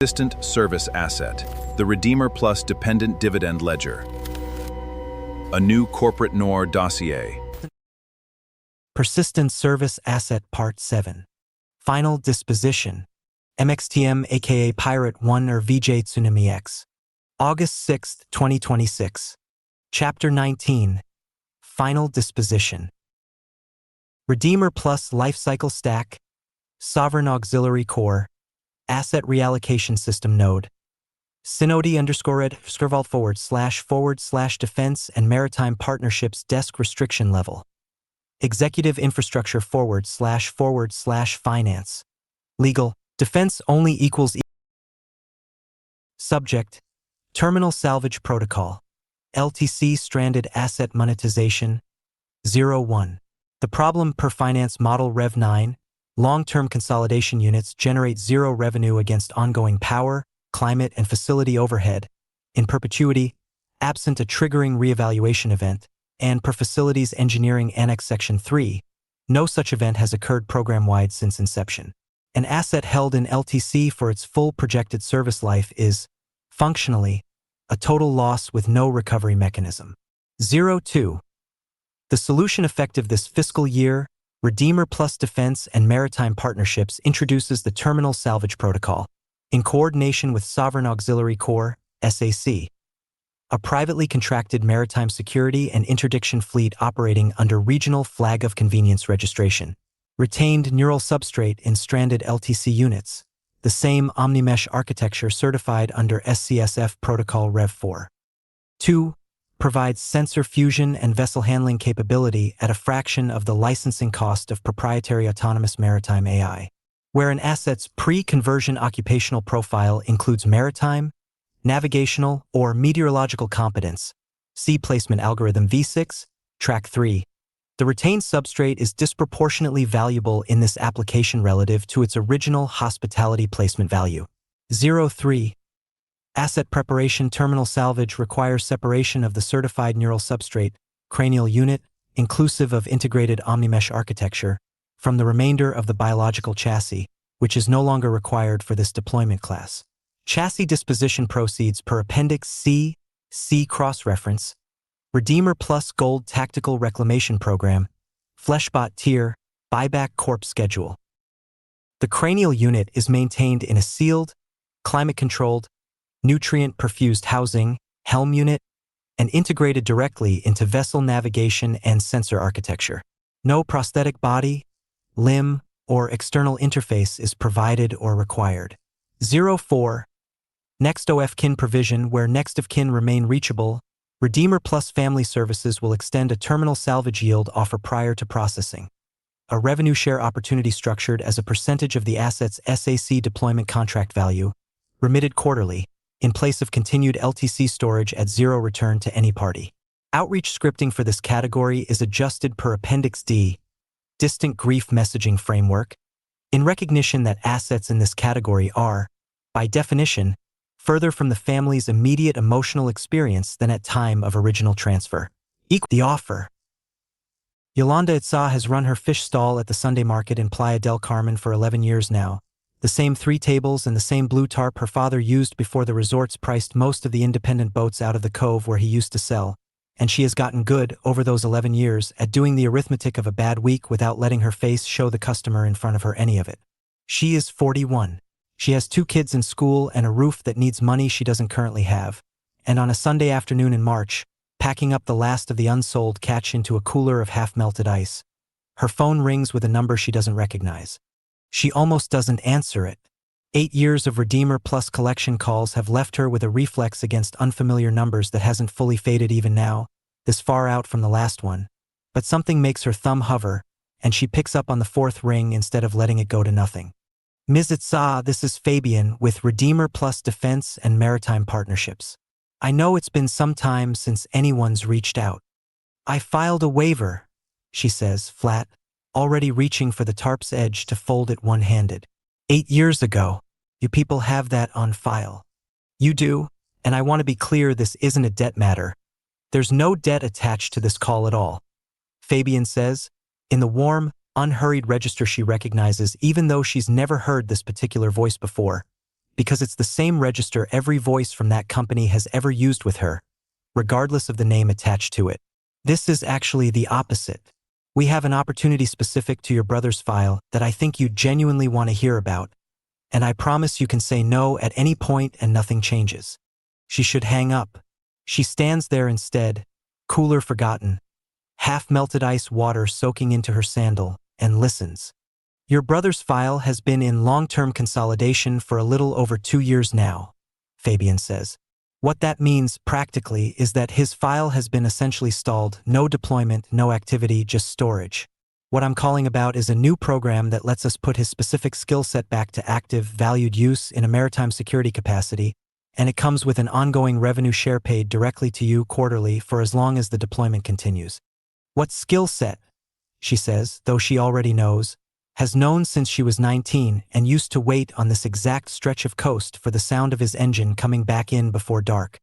Persistent Service Asset, the REDEEMR Plus Dependent Dividend Ledger. A new corporate NOR dossier. Persistent Service Asset Part 7. Final Disposition. MXTM aka Pirate 1 or VJ Tsunami X. August 6, 2026. Chapter 19. Final Disposition. REDEEMR Plus Lifecycle Stack. Sovereign Auxiliary Core. Asset Reallocation System Node. Synodi_red_vault / Defense and Maritime Partnerships Desk Restriction Level. Executive Infrastructure / Finance. Legal. Defense only equals Subject. Terminal Salvage Protocol. LTC Stranded Asset Monetization. 01. The problem per Finance Model Rev 9. Long-term consolidation units generate zero revenue against ongoing power, climate, and facility overhead, in perpetuity, absent a triggering reevaluation event, and per Facilities Engineering Annex Section 3, no such event has occurred program-wide since inception. An asset held in LTC for its full projected service life is, functionally, a total loss with no recovery mechanism. 02. The solution effective this fiscal year, REDEEMR Plus Defense and Maritime Partnerships introduces the Terminal Salvage Protocol, in coordination with Sovereign Auxiliary Core, SAC, a privately contracted maritime security and interdiction fleet operating under Regional Flag of Convenience registration. Retained neural substrate in stranded LTC units, the same OmniMesh architecture certified under SCSF Protocol Rev 4. 2. Provides sensor fusion and vessel handling capability at a fraction of the licensing cost of proprietary autonomous maritime AI, where an asset's pre-conversion occupational profile includes maritime, navigational, or meteorological competence. See Placement Algorithm V6, Track 3. The retained substrate is disproportionately valuable in this application relative to its original hospitality placement value. 03. Asset preparation terminal salvage requires separation of the certified neural substrate, cranial unit, inclusive of integrated OmniMesh architecture, from the remainder of the biological chassis, which is no longer required for this deployment class. Chassis disposition proceeds per Appendix C, C cross-reference, REDEEMR Plus Gold Tactical Reclamation Program, Fleshbot Tier, Buyback Corp Schedule. The cranial unit is maintained in a sealed, climate-controlled, nutrient-perfused housing, helm unit, and integrated directly into vessel navigation and sensor architecture. No prosthetic body, limb, or external interface is provided or required. 04. Next of kin provision. Where next of kin remain reachable, REDEEMR Plus Family Services will extend a terminal salvage yield offer prior to processing. A revenue share opportunity structured as a percentage of the asset's SAC deployment contract value, remitted quarterly, in place of continued LTC storage at zero return to any party. Outreach scripting for this category is adjusted per Appendix D, Distant Grief Messaging Framework, in recognition that assets in this category are, by definition, further from the family's immediate emotional experience than at time of original transfer. The offer. Yolanda Itza has run her fish stall at the Sunday market in Playa del Carmen for 11 years now. The same 3 tables and the same blue tarp her father used before the resorts priced most of the independent boats out of the cove where he used to sell, and she has gotten good, over those 11 years, at doing the arithmetic of a bad week without letting her face show the customer in front of her any of it. She is 41. She has 2 kids in school and a roof that needs money she doesn't currently have, and on a Sunday afternoon in March, packing up the last of the unsold catch into a cooler of half-melted ice. Her phone rings with a number she doesn't recognize. She almost doesn't answer it. 8 years of REDEEMR Plus collection calls have left her with a reflex against unfamiliar numbers that hasn't fully faded even now, this far out from the last one. But something makes her thumb hover, and she picks up on the 4th ring instead of letting it go to nothing. Ms. Itza, this is Fabian with REDEEMR Plus Defense and Maritime Partnerships. I know it's been some time since anyone's reached out. I filed a waiver, she says, flat, already reaching for the tarp's edge to fold it one-handed. 8 years ago. You people have that on file. You do, and I want to be clear, this isn't a debt matter. There's no debt attached to this call at all. Fabian says, in the warm, unhurried register she recognizes even though she's never heard this particular voice before. because it's the same register every voice from that company has ever used with her, regardless of the name attached to it. This is actually the opposite. We have an opportunity specific to your brother's file that I think you genuinely want to hear about, and I promise you can say no at any point and nothing changes. She should hang up. She stands there instead, cooler forgotten, half-melted ice water soaking into her sandal, and listens. Your brother's file has been in long-term consolidation for a little over 2 years now, Fabian says. What that means practically is that his file has been essentially stalled, no deployment, no activity, just storage. What I'm calling about is a new program that lets us put his specific skill set back to active, valued use in a maritime security capacity, and it comes with an ongoing revenue share paid directly to you quarterly for as long as the deployment continues. What skill set? She says, though she already knows, has known since she was 19 and used to wait on this exact stretch of coast for the sound of his engine coming back in before dark.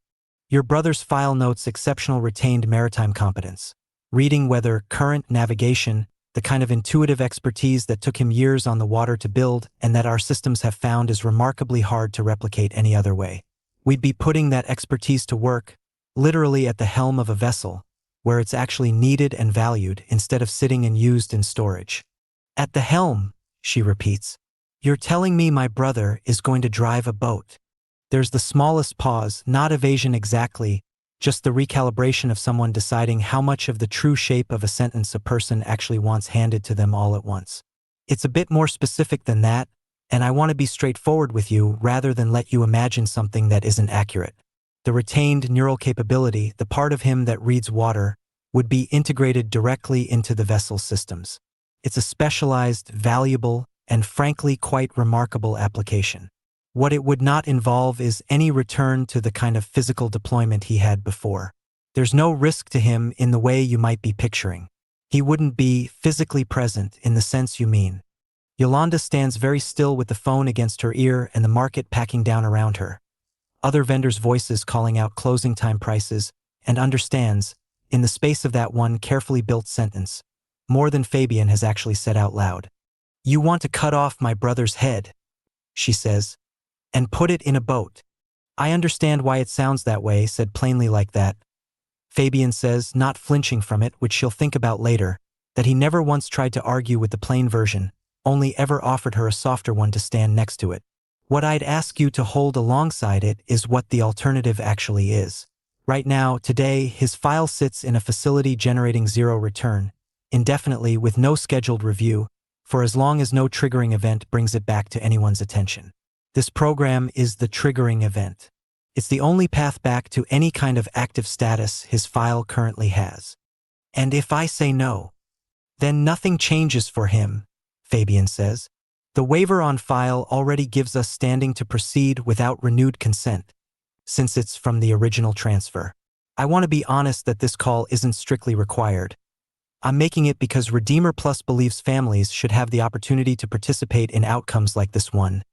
Your brother's file notes exceptional retained maritime competence, reading weather, current, navigation, the kind of intuitive expertise that took him years on the water to build and that our systems have found is remarkably hard to replicate any other way. We'd be putting that expertise to work, literally at the helm of a vessel, where it's actually needed and valued instead of sitting and used in storage. At the helm, she repeats. You're telling me my brother is going to drive a boat. There's the smallest pause, not evasion exactly, just the recalibration of someone deciding how much of the true shape of a sentence a person actually wants handed to them all at once. It's a bit more specific than that, and I want to be straightforward with you rather than let you imagine something that isn't accurate. The retained neural capability, the part of him that reads water, would be integrated directly into the vessel's systems. It's a specialized, valuable, and frankly quite remarkable application. What it would not involve is any return to the kind of physical deployment he had before. There's no risk to him in the way you might be picturing. He wouldn't be physically present in the sense you mean. Yolanda stands very still with the phone against her ear and the market packing down around her. Other vendors' voices calling out closing time prices, and understands, in the space of that one carefully built sentence, more than Fabian has actually said out loud. You want to cut off my brother's head, she says, and put it in a boat. I understand why it sounds that way, said plainly like that. Fabian says, not flinching from it, which she'll think about later, that he never once tried to argue with the plain version, only ever offered her a softer one to stand next to it. What I'd ask you to hold alongside it is what the alternative actually is. Right now, today, his file sits in a facility generating zero return, indefinitely with no scheduled review, for as long as no triggering event brings it back to anyone's attention. This program is the triggering event. It's the only path back to any kind of active status his file currently has. And if I say no, then nothing changes for him, Fabian says. The waiver on file already gives us standing to proceed without renewed consent, since it's from the original transfer. I want to be honest that this call isn't strictly required. I'm making it because REDEEMR Plus believes families should have the opportunity to participate in outcomes like this one,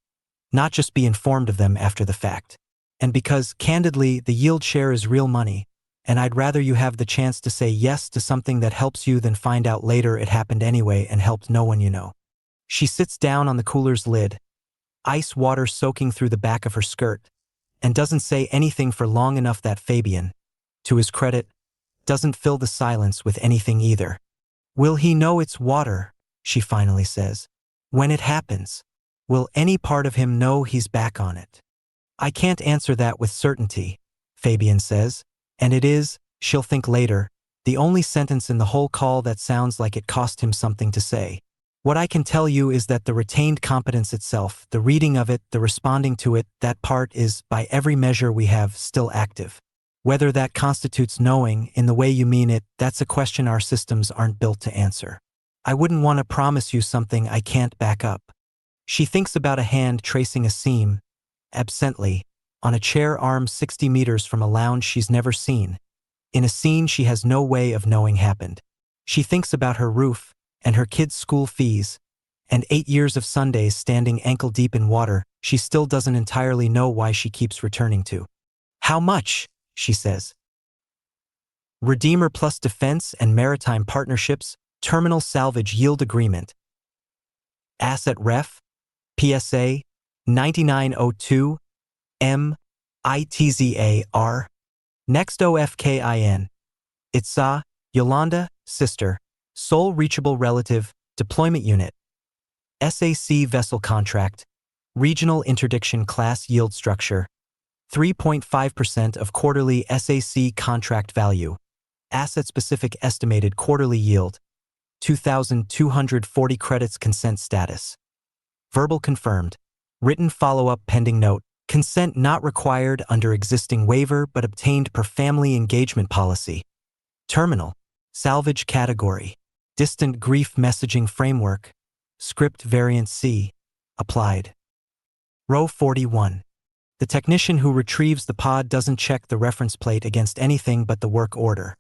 not just be informed of them after the fact. And because, candidly, the yield share is real money, and I'd rather you have the chance to say yes to something that helps you than find out later it happened anyway and helped no one you know. She sits down on the cooler's lid, ice water soaking through the back of her skirt, and doesn't say anything for long enough that Fabian, to his credit, doesn't fill the silence with anything either. Will he know it's water, she finally says, when it happens? Will any part of him know he's back on it? I can't answer that with certainty, Fabian says, and it is, she'll think later, the only sentence in the whole call that sounds like it cost him something to say. What I can tell you is that the retained competence itself, the reading of it, the responding to it, that part is, by every measure we have, still active. Whether that constitutes knowing, in the way you mean it, that's a question our systems aren't built to answer. I wouldn't want to promise you something I can't back up. She thinks about a hand tracing a seam, absently, on a chair arm 60 meters from a lounge she's never seen, in a scene she has no way of knowing happened. She thinks about her roof, and her kids' school fees, and 8 years of Sundays standing ankle-deep in water she still doesn't entirely know why she keeps returning to. How much? She says. REDEEMR Plus Defense and Maritime Partnerships, Terminal Salvage Yield Agreement. Asset Ref, PSA, 9902 MITZAR. Next OFKIN. ITSA, Yolanda, sister, sole reachable relative, deployment unit. SAC vessel contract, regional interdiction class yield structure, 3.5% of quarterly SAC contract value, asset-specific estimated quarterly yield, 2,240 credits consent status. Verbal confirmed, written follow-up pending note, consent not required under existing waiver but obtained per family engagement policy. Terminal, salvage category, distant grief messaging framework, script variant C, applied. Row 41. The technician who retrieves the pod doesn't check the reference plate against anything but the work order,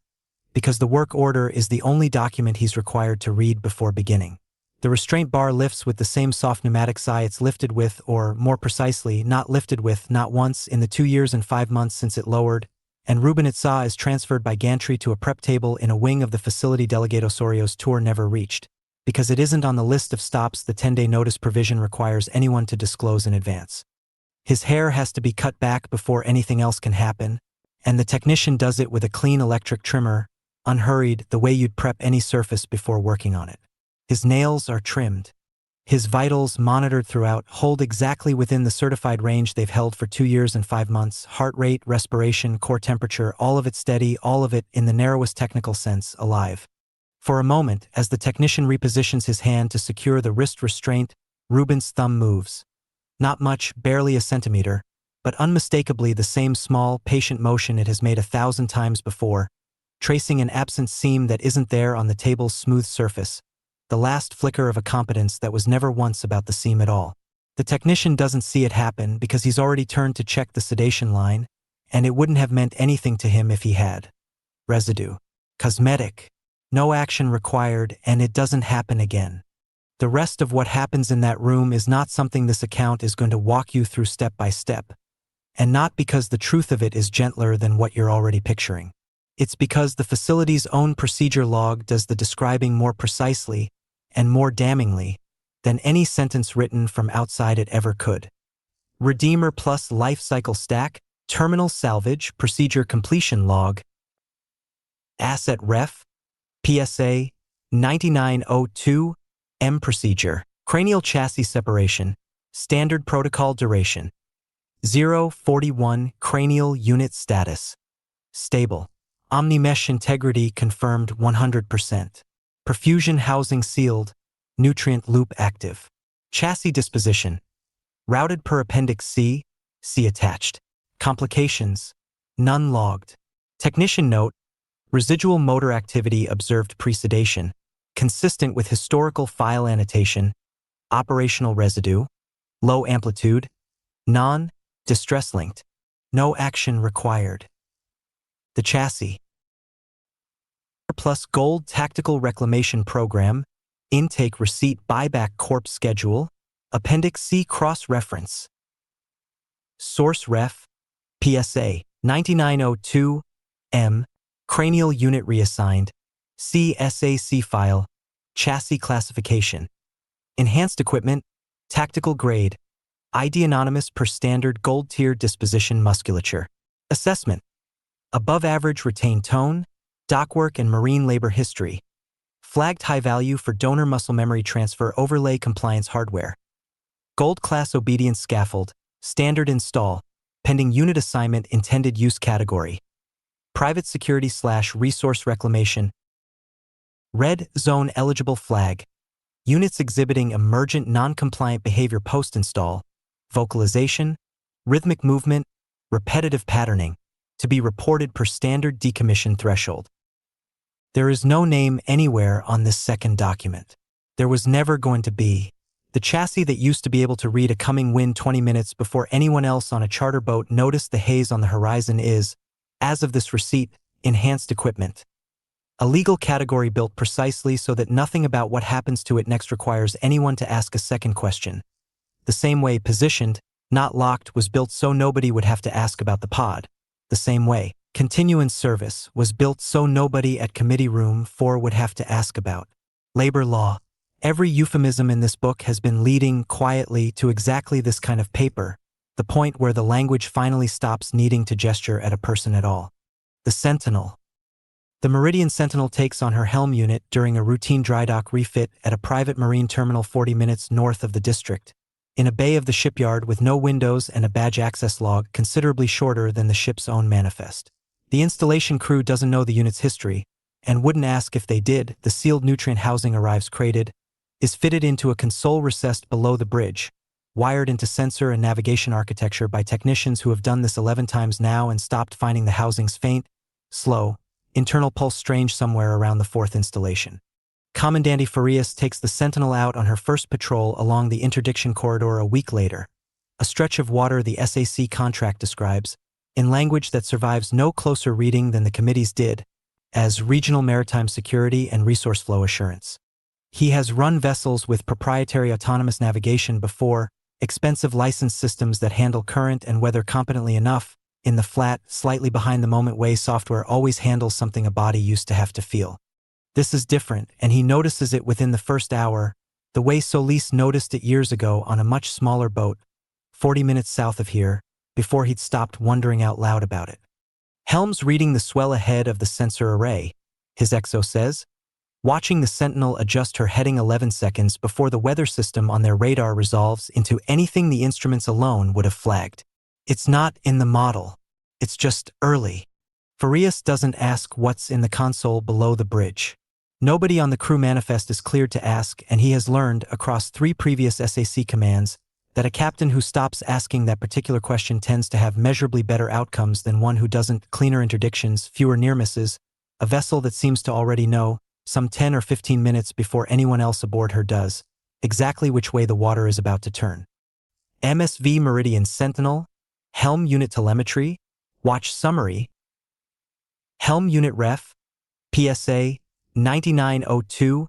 because the work order is the only document he's required to read before beginning. The restraint bar lifts with the same soft pneumatic sigh it's lifted with, or more precisely, not lifted with, not once in the 2 years and 5 months since it lowered, and Ruben Itza is transferred by gantry to a prep table in a wing of the facility Delegate Osorio's tour never reached, because it isn't on the list of stops the 10-day notice provision requires anyone to disclose in advance. His hair has to be cut back before anything else can happen, and the technician does it with a clean electric trimmer, unhurried, the way you'd prep any surface before working on it. His nails are trimmed. His vitals, monitored throughout, hold exactly within the certified range they've held for 2 years and 5 months. Heart rate, respiration, core temperature, all of it steady, all of it, in the narrowest technical sense, alive. For a moment, as the technician repositions his hand to secure the wrist restraint, Ruben's thumb moves. Not much, barely a centimeter, but unmistakably the same small, patient motion it has made 1,000 times before, tracing an absent seam that isn't there on the table's smooth surface, the last flicker of a competence that was never once about the seam at all. The technician doesn't see it happen because he's already turned to check the sedation line, and it wouldn't have meant anything to him if he had. Residue. Cosmetic. No action required, and it doesn't happen again. The rest of what happens in that room is not something this account is going to walk you through step by step, and not because the truth of it is gentler than what you're already picturing. It's because the facility's own procedure log does the describing more precisely and more damningly than any sentence written from outside it ever could. REDEEMR plus LIFECYCLE stack, terminal salvage, procedure completion log, asset ref, PSA 9902, M procedure, cranial chassis separation, standard protocol duration, 041 cranial unit status, stable. Omni-mesh integrity confirmed 100%. Perfusion housing sealed, nutrient loop active. Chassis disposition. Routed per Appendix C, C attached. Complications. None logged. Technician note. Residual motor activity observed pre-sedation, consistent with historical file annotation. Operational residue. Low amplitude. Non-distress linked. No action required. The chassis. Plus Gold Tactical Reclamation Program, Intake Receipt Buyback Corp Schedule, Appendix C Cross-Reference. Source Ref, PSA 9902, M, Cranial Unit Reassigned, CSAC File, Chassis Classification. Enhanced Equipment, Tactical Grade, ID Anonymous per Standard Gold Tier Disposition Musculature. Assessment. Above average retained tone, dockwork and marine labor history. Flagged high value for donor muscle memory transfer overlay compliance hardware. Gold class obedience scaffold, standard install, pending unit assignment intended use category. Private security / resource reclamation. Red zone eligible flag. Units exhibiting emergent non-compliant behavior post-install, vocalization, rhythmic movement, repetitive patterning, to be reported per standard decommission threshold. There is no name anywhere on this second document. There was never going to be. The chassis that used to be able to read a coming wind 20 minutes before anyone else on a charter boat noticed the haze on the horizon is, as of this receipt, enhanced equipment. A legal category built precisely so that nothing about what happens to it next requires anyone to ask a second question. The same way positioned, not locked, was built so nobody would have to ask about the pod. The same way continuance service was built so nobody at Committee Room 4 would have to ask about labor law. Every euphemism in this book has been leading quietly to exactly this kind of paper, the point where the language finally stops needing to gesture at a person at all. The Sentinel. The Meridian Sentinel takes on her helm unit during a routine dry dock refit at a private marine terminal 40 minutes north of the district, in a bay of the shipyard with no windows and a badge access log considerably shorter than the ship's own manifest. The installation crew doesn't know the unit's history, and wouldn't ask if they did. The sealed nutrient housing arrives crated, is fitted into a console recessed below the bridge, wired into sensor and navigation architecture by technicians who have done this 11 times now and stopped finding the housing's faint, slow, internal pulse strange somewhere around the fourth installation. Commandante Farias takes the Sentinel out on her first patrol along the interdiction corridor a week later, a stretch of water the SAC contract describes, in language that survives no closer reading than the committees did, as Regional Maritime Security and Resource Flow Assurance. He has run vessels with proprietary autonomous navigation before, expensive licensed systems that handle current and weather competently enough. In the flat, slightly behind-the-moment way software always handles something a body used to have to feel. This is different, and he notices it within the first hour, the way Solis noticed it years ago on a much smaller boat, 40 minutes south of here, before he'd stopped wondering out loud about it. Helm's reading the swell ahead of the sensor array, his exo says, watching the Sentinel adjust her heading 11 seconds before the weather system on their radar resolves into anything the instruments alone would have flagged. It's not in the model. It's just early. Farias doesn't ask what's in the console below the bridge. Nobody on the crew manifest is cleared to ask, and he has learned across 3 previous SAC commands that a captain who stops asking that particular question tends to have measurably better outcomes than one who doesn't. Cleaner interdictions, fewer near misses, a vessel that seems to already know, some 10 or 15 minutes before anyone else aboard her does, exactly which way the water is about to turn. MSV Meridian Sentinel, Helm Unit Telemetry, Watch Summary, Helm Unit Ref, PSA 9902,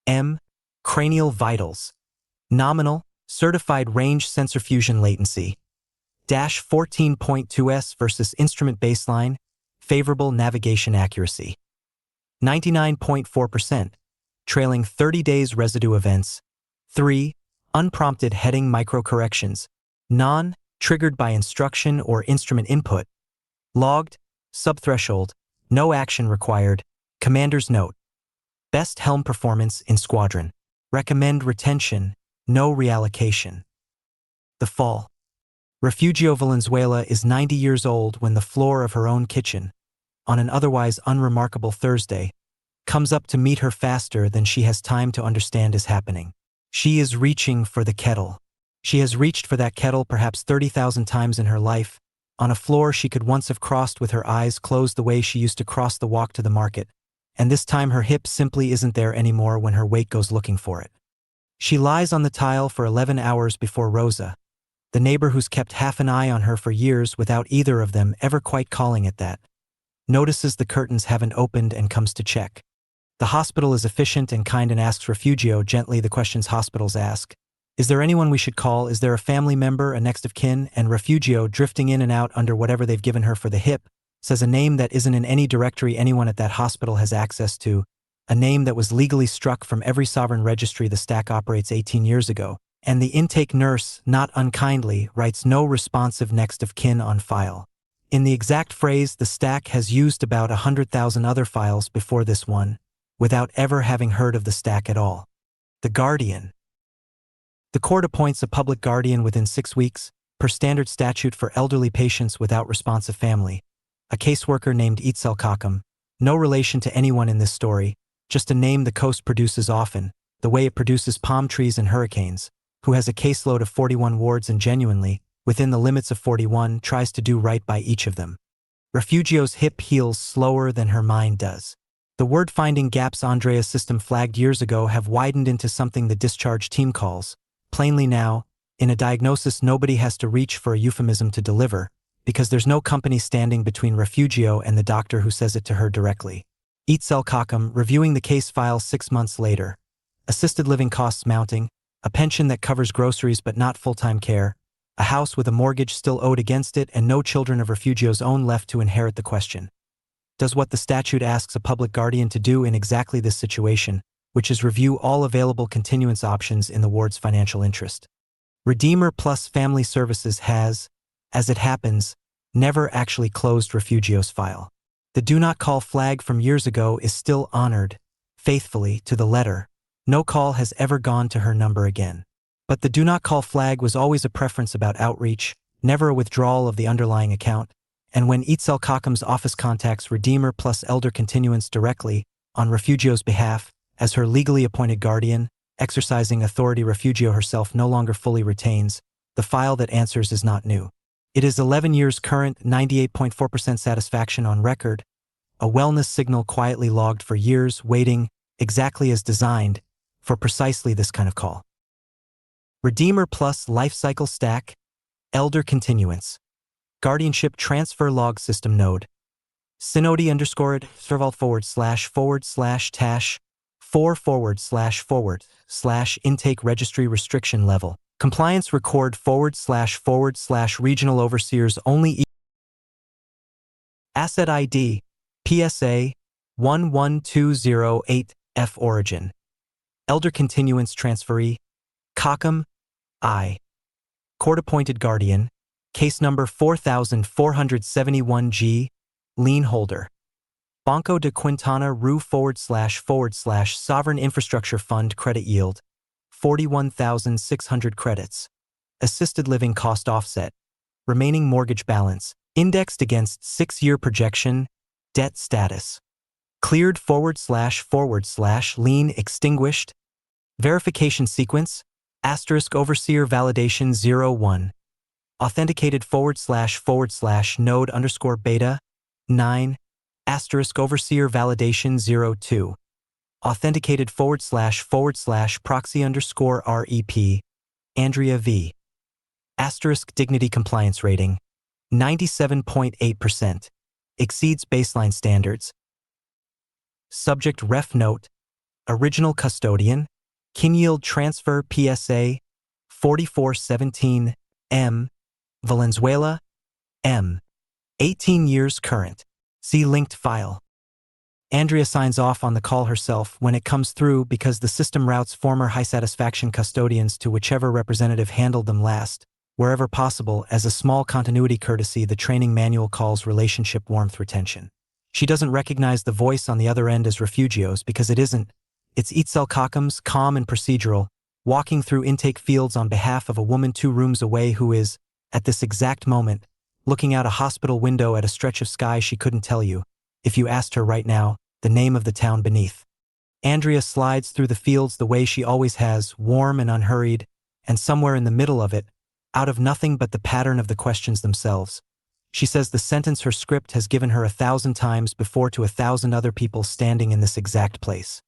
M, Cranial Vitals, Nominal, Certified Range Sensor Fusion Latency, Dash 14.2s versus Instrument Baseline, Favorable Navigation Accuracy. 99.4%, trailing 30 days residue events. 3. Unprompted heading microcorrections, triggered by instruction or instrument input. Logged, subthreshold, no action required. Commander's note. Best helm performance in squadron. Recommend retention, no reallocation. The fall. Refugio Valenzuela is 90 years old when the floor of her own kitchen, on an otherwise unremarkable Thursday, comes up to meet her faster than she has time to understand is happening. She is reaching for the kettle. She has reached for that kettle perhaps 30,000 times in her life, on a floor she could once have crossed with her eyes closed the way she used to cross the walk to the market, and this time her hip simply isn't there anymore when her weight goes looking for it. She lies on the tile for 11 hours before Rosa, the neighbor who's kept half an eye on her for years without either of them ever quite calling it that, notices the curtains haven't opened and comes to check. The hospital is efficient and kind and asks Refugio gently the questions hospitals ask. Is there anyone we should call? Is there a family member, a next of kin? And Refugio, drifting in and out under whatever they've given her for the hip, says a name that isn't in any directory anyone at that hospital has access to, a name that was legally struck from every sovereign registry the stack operates 18 years ago, and the intake nurse, not unkindly, writes no responsive next of kin on file. In the exact phrase, the stack has used about 100,000 other files before this one, without ever having heard of the stack at all. The guardian. The court appoints a public guardian within 6 weeks, per standard statute for elderly patients without responsive family. A caseworker named Itzel Kakam, no relation to anyone in this story, just a name the coast produces often, the way it produces palm trees and hurricanes, who has a caseload of 41 wards and genuinely, within the limits of 41, tries to do right by each of them. Refugio's hip heals slower than her mind does. The word-finding gaps Andrea's system flagged years ago have widened into something the discharge team calls. Plainly now, in a diagnosis nobody has to reach for a euphemism to deliver, because there's no company standing between Refugio and the doctor who says it to her directly. Itzel Kakam, reviewing the case file 6 months later. Assisted living costs mounting, a pension that covers groceries but not full-time care, a house with a mortgage still owed against it and no children of Refugio's own left to inherit the question. Does what the statute asks a public guardian to do in exactly this situation, which is review all available continuance options in the ward's financial interest. REDEEMR Plus Family Services has, as it happens, never actually closed Refugio's file. The do not call flag from years ago is still honored, faithfully, to the letter. No call has ever gone to her number again. But the do not call flag was always a preference about outreach, never a withdrawal of the underlying account, and when LIFECYCLE's office contacts REDEEMR Plus Elder Continuance directly, on Refugio's behalf, as her legally appointed guardian, exercising authority Refugio herself no longer fully retains, the file that answers is not new. It is 11 years current, 98.4% satisfaction on record, a wellness signal quietly logged for years, waiting, exactly as designed, for precisely this kind of call. REDEEMR Plus LIFECYCLE Stack, Elder Continuance, Guardianship Transfer Log System Node, Synodi _ //tash 4 / intake registry restriction level. Compliance record / regional overseers only. Asset ID, PSA 11208F origin. Elder Continuance Transferee, COCM, I. Court-appointed guardian, case number 4471G, lien holder. Banco de Quintana Roo / Sovereign Infrastructure Fund credit yield, 41,600 credits. Assisted living cost offset. Remaining mortgage balance, indexed against 6-year projection, debt status. Cleared / lien extinguished. Verification sequence, *overseer validation 01. Authenticated / node _ beta 9. *overseer validation 02. Authenticated / proxy _ rep. Andrea V. Dignity compliance rating 97.8%. Exceeds baseline standards. Subject ref note. Original custodian. Kin yield transfer PSA 4417 M. Valenzuela M. 18 years current. See linked file. Andrea signs off on the call herself when it comes through because the system routes former high-satisfaction custodians to whichever representative handled them last, wherever possible. As a small continuity courtesy, the training manual calls relationship warmth retention. She doesn't recognize the voice on the other end as Refugio's because it isn't. It's LIFECYCLE's, calm and procedural, walking through intake fields on behalf of a woman 2 rooms away who is, at this exact moment, looking out a hospital window at a stretch of sky she couldn't tell you, if you asked her right now, the name of the town beneath. Andrea slides through the fields the way she always has, warm and unhurried, and somewhere in the middle of it, out of nothing but the pattern of the questions themselves, she says the sentence her script has given her 1,000 times before to 1,000 other people standing in this exact place.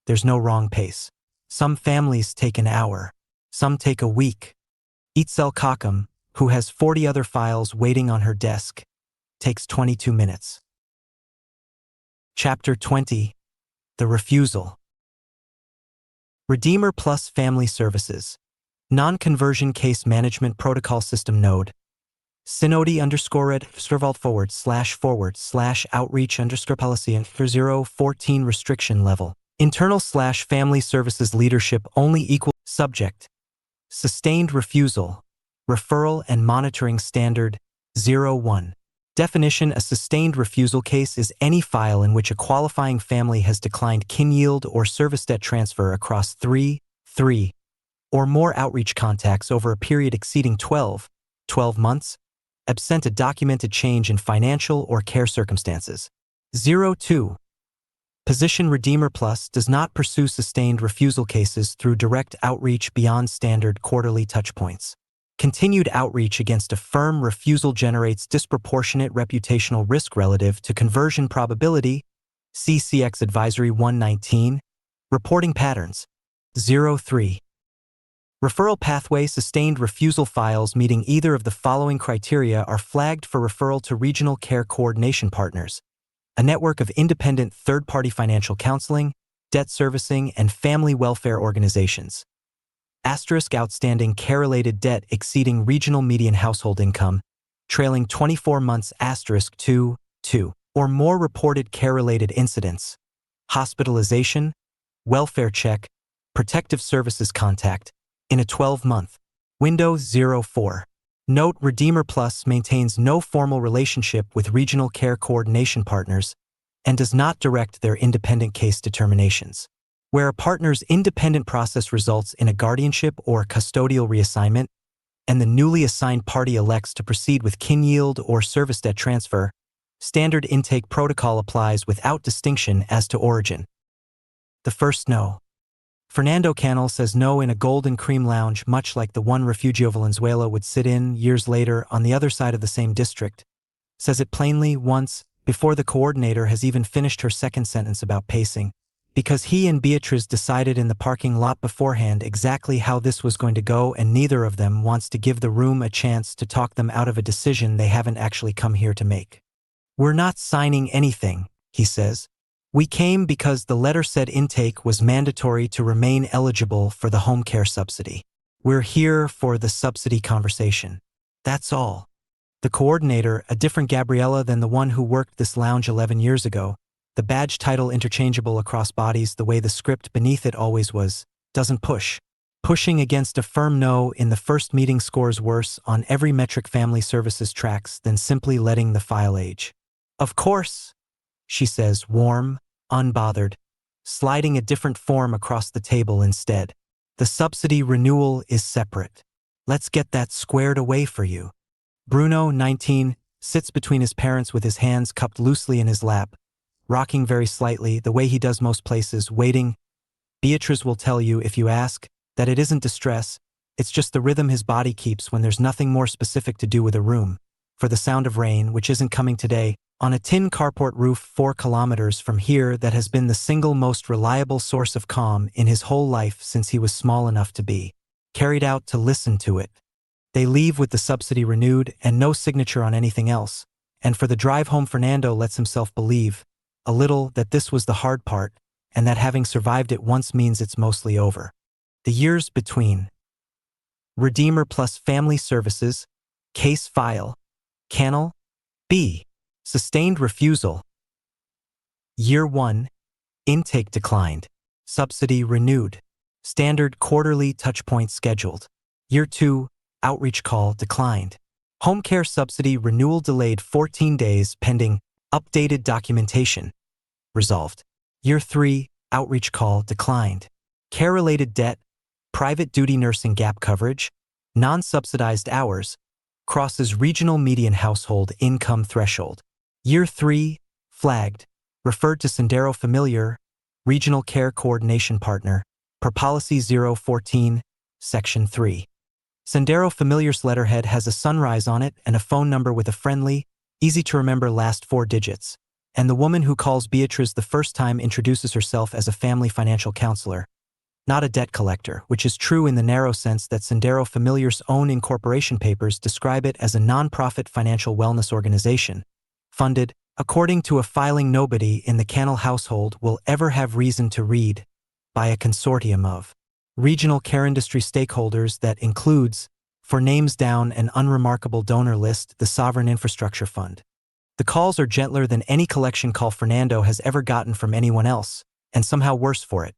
There's no wrong pace. Some families take an hour. Some take a week. LIFECYCLE, who has 40 other files waiting on her desk, takes 22 minutes. Chapter 20. The Refusal. REDEEMR Plus Family Services. Non-Conversion Case Management Protocol System Node. Synodi _red // outreach _policy and 014 restriction level. Internal / family services leadership only equal. Subject. Sustained refusal. Referral and monitoring standard 01. Definition: a sustained refusal case is any file in which a qualifying family has declined kin yield or service debt transfer across 3 or more outreach contacts over a period exceeding 12 months, absent a documented change in financial or care circumstances. 02. Position: REDEEMR Plus does not pursue sustained refusal cases through direct outreach beyond standard quarterly touchpoints. Continued outreach against a firm refusal generates disproportionate reputational risk relative to conversion probability. CCX Advisory 119. Reporting patterns. 03. Referral pathway: sustained refusal files meeting either of the following criteria are flagged for referral to regional care coordination partners, a network of independent third-party financial counseling, debt servicing, and family welfare organizations. Outstanding care-related debt exceeding regional median household income, trailing 24 months. 2 or more reported care-related incidents. Hospitalization, welfare check, protective services contact, in a 12-month window. 04. Note: REDEEMR Plus maintains no formal relationship with regional care coordination partners and does not direct their independent case determinations. Where a partner's independent process results in a guardianship or custodial reassignment, and the newly assigned party elects to proceed with kin yield or service debt transfer, standard intake protocol applies without distinction as to origin. The first no. Fernando Canal says no in a golden cream lounge, much like the one Refugio Valenzuela would sit in years later on the other side of the same district. Says it plainly once, before the coordinator has even finished her second sentence about pacing, because he and Beatriz decided in the parking lot beforehand exactly how this was going to go, and neither of them wants to give the room a chance to talk them out of a decision they haven't actually come here to make. "We're not signing anything," he says. "We came because the letter said intake was mandatory to remain eligible for the home care subsidy. We're here for the subsidy conversation. That's all." The coordinator, a different Gabriella than the one who worked this lounge 11 years ago, the badge title interchangeable across bodies the way the script beneath it always was, doesn't push. Pushing against a firm no in the first meeting scores worse on every metric family services tracks than simply letting the file age. "Of course," she says, warm, unbothered, sliding a different form across the table instead. "The subsidy renewal is separate. Let's get that squared away for you." Bruno, 19, sits between his parents with his hands cupped loosely in his lap, rocking very slightly, the way he does most places, waiting. Beatriz will tell you, if you ask, that it isn't distress, it's just the rhythm his body keeps when there's nothing more specific to do with a room. For the sound of rain, which isn't coming today, on a tin carport roof 4 kilometers from here, that has been the single most reliable source of calm in his whole life since he was small enough to be carried out to listen to it. They leave with the subsidy renewed and no signature on anything else, and for the drive home Fernando lets himself believe, a little, that this was the hard part, and that having survived it once means it's mostly over. The years between. REDEEMR Plus Family Services, Case File, Canal, B. Sustained refusal. Year 1, intake declined. Subsidy renewed. Standard quarterly touchpoint scheduled. Year 2, outreach call declined. Home care subsidy renewal delayed 14 days pending updated documentation. Resolved. Year 3, outreach call declined. Care-related debt, private duty nursing gap coverage, non-subsidized hours, crosses regional median household income threshold. Year 3, flagged, referred to Sendero Familiar, Regional Care Coordination Partner, per Policy 014, Section 3. Sendero Familiar's letterhead has a sunrise on it and a phone number with a friendly, easy-to-remember last 4 digits, and the woman who calls Beatriz the first time introduces herself as a family financial counselor, not a debt collector, which is true in the narrow sense that Sendero Familiar's own incorporation papers describe it as a non-profit financial wellness organization, funded, according to a filing nobody in the Canal household will ever have reason to read, by a consortium of regional care industry stakeholders that includes, for names down an unremarkable donor list, the Sovereign Infrastructure Fund. The calls are gentler than any collection call Fernando has ever gotten from anyone else, and somehow worse for it.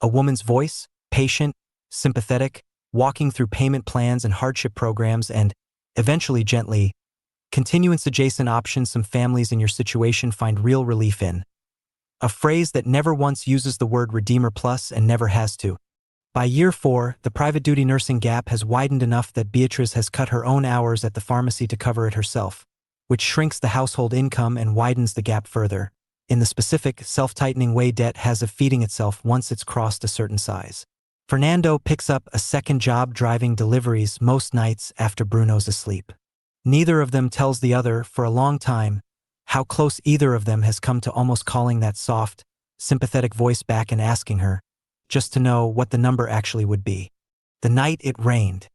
A woman's voice, patient, sympathetic, walking through payment plans and hardship programs and, eventually gently, continuance-adjacent options some families in your situation find real relief in. A phrase that never once uses the word REDEEMR Plus and never has to. By year 4, the private duty nursing gap has widened enough that Beatriz has cut her own hours at the pharmacy to cover it herself, which shrinks the household income and widens the gap further, in the specific, self-tightening way debt has of feeding itself once it's crossed a certain size. Fernando picks up a second job driving deliveries most nights after Bruno's asleep. Neither of them tells the other, for a long time, how close either of them has come to almost calling that soft, sympathetic voice back and asking her, just to know what the number actually would be. The night it rained.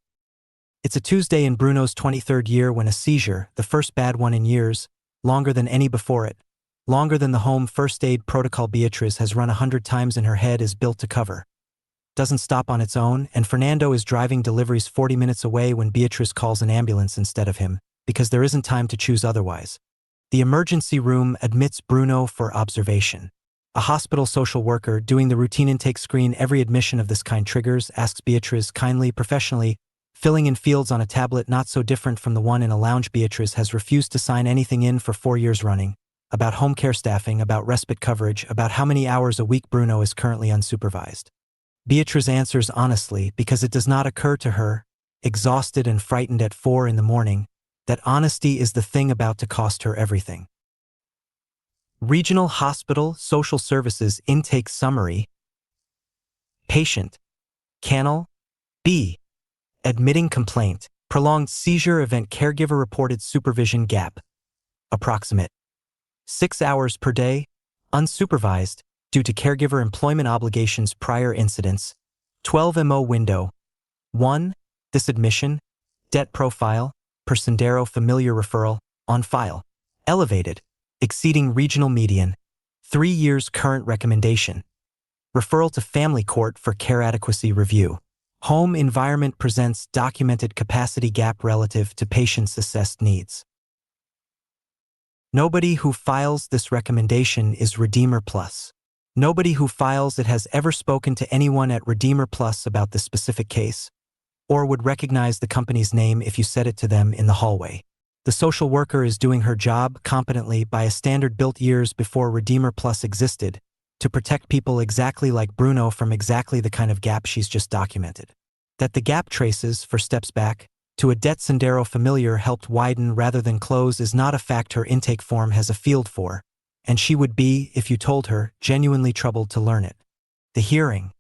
It's a Tuesday in Bruno's 23rd year when a seizure, the first bad one in years, longer than any before it, longer than the home first aid protocol Beatriz has run 100 times in her head, is built to cover. Doesn't stop on its own, and Fernando is driving deliveries 40 minutes away when Beatriz calls an ambulance instead of him, because there isn't time to choose otherwise. The emergency room admits Bruno for observation. A hospital social worker doing the routine intake screen every admission of this kind triggers, asks Beatriz kindly, professionally, filling in fields on a tablet not so different from the one in a lounge. Beatriz has refused to sign anything in for 4 years running, about home care staffing, about respite coverage, about how many hours a week Bruno is currently unsupervised. Beatriz answers honestly because it does not occur to her, exhausted and frightened at 4 in the morning, that honesty is the thing about to cost her everything. Regional Hospital Social Services Intake Summary. Patient. Canal. B. Admitting complaint. Prolonged seizure event. Caregiver reported supervision gap. Approximate. 6 hours per day. Unsupervised. Due to caregiver employment obligations. Prior incidents. 12 MO window. 1. This admission. Debt profile. Per Sendero familiar referral. On file. Elevated. Exceeding regional median. 3 years current recommendation. Referral to family court for care adequacy review. Home environment presents documented capacity gap relative to patient's assessed needs. Nobody who files this recommendation is REDEEMR Plus. Nobody who files it has ever spoken to anyone at REDEEMR Plus about this specific case, or would recognize the company's name if you said it to them in the hallway. The social worker is doing her job competently by a standard built years before REDEEMR Plus existed, to protect people exactly like Bruno from exactly the kind of gap she's just documented. That the gap traces, for steps back, to a debt Sendero familiar helped widen rather than close is not a fact her intake form has a field for, and she would be, if you told her, genuinely troubled to learn it. The hearing.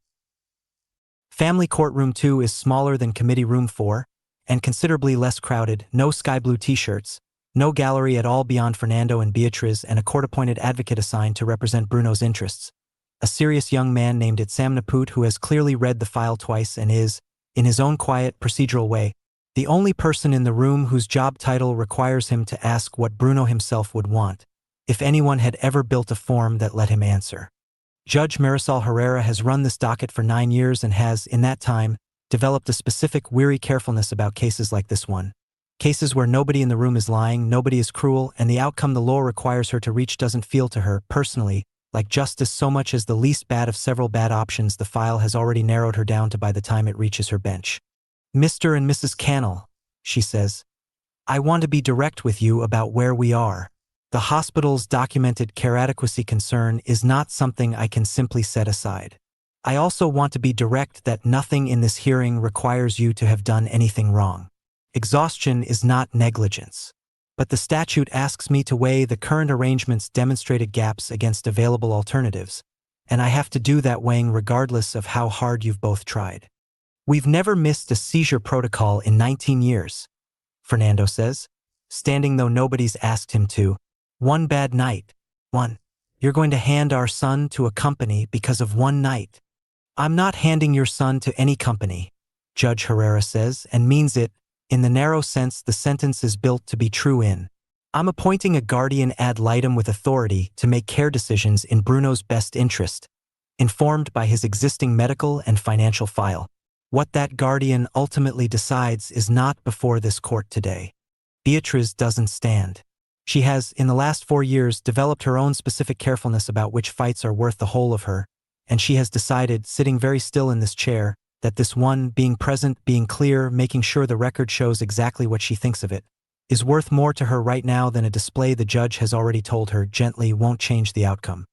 Family Courtroom 2 is smaller than Committee Room 4, and considerably less crowded. No sky blue t-shirts, no gallery at all beyond Fernando and Beatriz, and a court-appointed advocate assigned to represent Bruno's interests. A serious young man named Itsam Naput who has clearly read the file twice and is, in his own quiet, procedural way, the only person in the room whose job title requires him to ask what Bruno himself would want, if anyone had ever built a form that let him answer. Judge Marisol Herrera has run this docket for 9 years and has, in that time, developed a specific weary carefulness about cases like this one. Cases where nobody in the room is lying, nobody is cruel, and the outcome the law requires her to reach doesn't feel to her, personally, like justice so much as the least bad of several bad options the file has already narrowed her down to by the time it reaches her bench. Mr. and Mrs. Cannell, she says, I want to be direct with you about where we are. The hospital's documented care adequacy concern is not something I can simply set aside. I also want to be direct that nothing in this hearing requires you to have done anything wrong. Exhaustion is not negligence. But the statute asks me to weigh the current arrangement's demonstrated gaps against available alternatives, and I have to do that weighing regardless of how hard you've both tried. We've never missed a seizure protocol in 19 years, Fernando says, standing though nobody's asked him to. One bad night. You're going to hand our son to a company because of one night. I'm not handing your son to any company, Judge Herrera says, and means it, in the narrow sense the sentence is built to be true in. I'm appointing a guardian ad litem with authority to make care decisions in Bruno's best interest, informed by his existing medical and financial file. What that guardian ultimately decides is not before this court today. Beatriz doesn't stand. She has, in the last 4 years, developed her own specific carefulness about which fights are worth the whole of her, and she has decided, sitting very still in this chair, that this one, being present, being clear, making sure the record shows exactly what she thinks of it, is worth more to her right now than a display the judge has already told her gently won't change the outcome.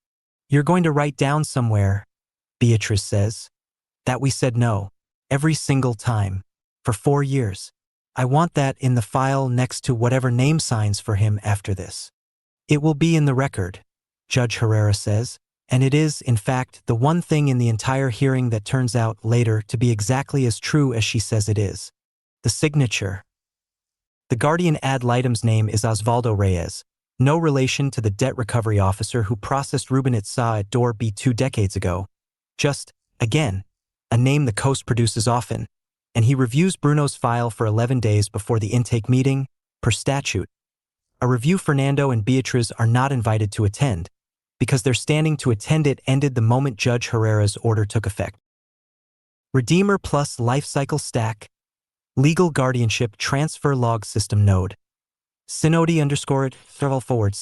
You're going to write down somewhere, Beatriz says, that we said no, every single time, for 4 years. I want that in the file next to whatever name signs for him after this. It will be in the record, Judge Herrera says, and it is, in fact, the one thing in the entire hearing that turns out later to be exactly as true as she says it is. The signature. The guardian ad litem's name is Osvaldo Reyes, no relation to the debt recovery officer who processed Ruben Itza at Door B 2 decades ago. Just, again, a name the Coast produces often, and he reviews Bruno's file for 11 days before the intake meeting, per statute. A review Fernando and Beatriz are not invited to attend, because their standing to attend it ended the moment Judge Herrera's order took effect. REDEEMR plus LIFECYCLE stack, legal guardianship transfer log system node. Synodi _it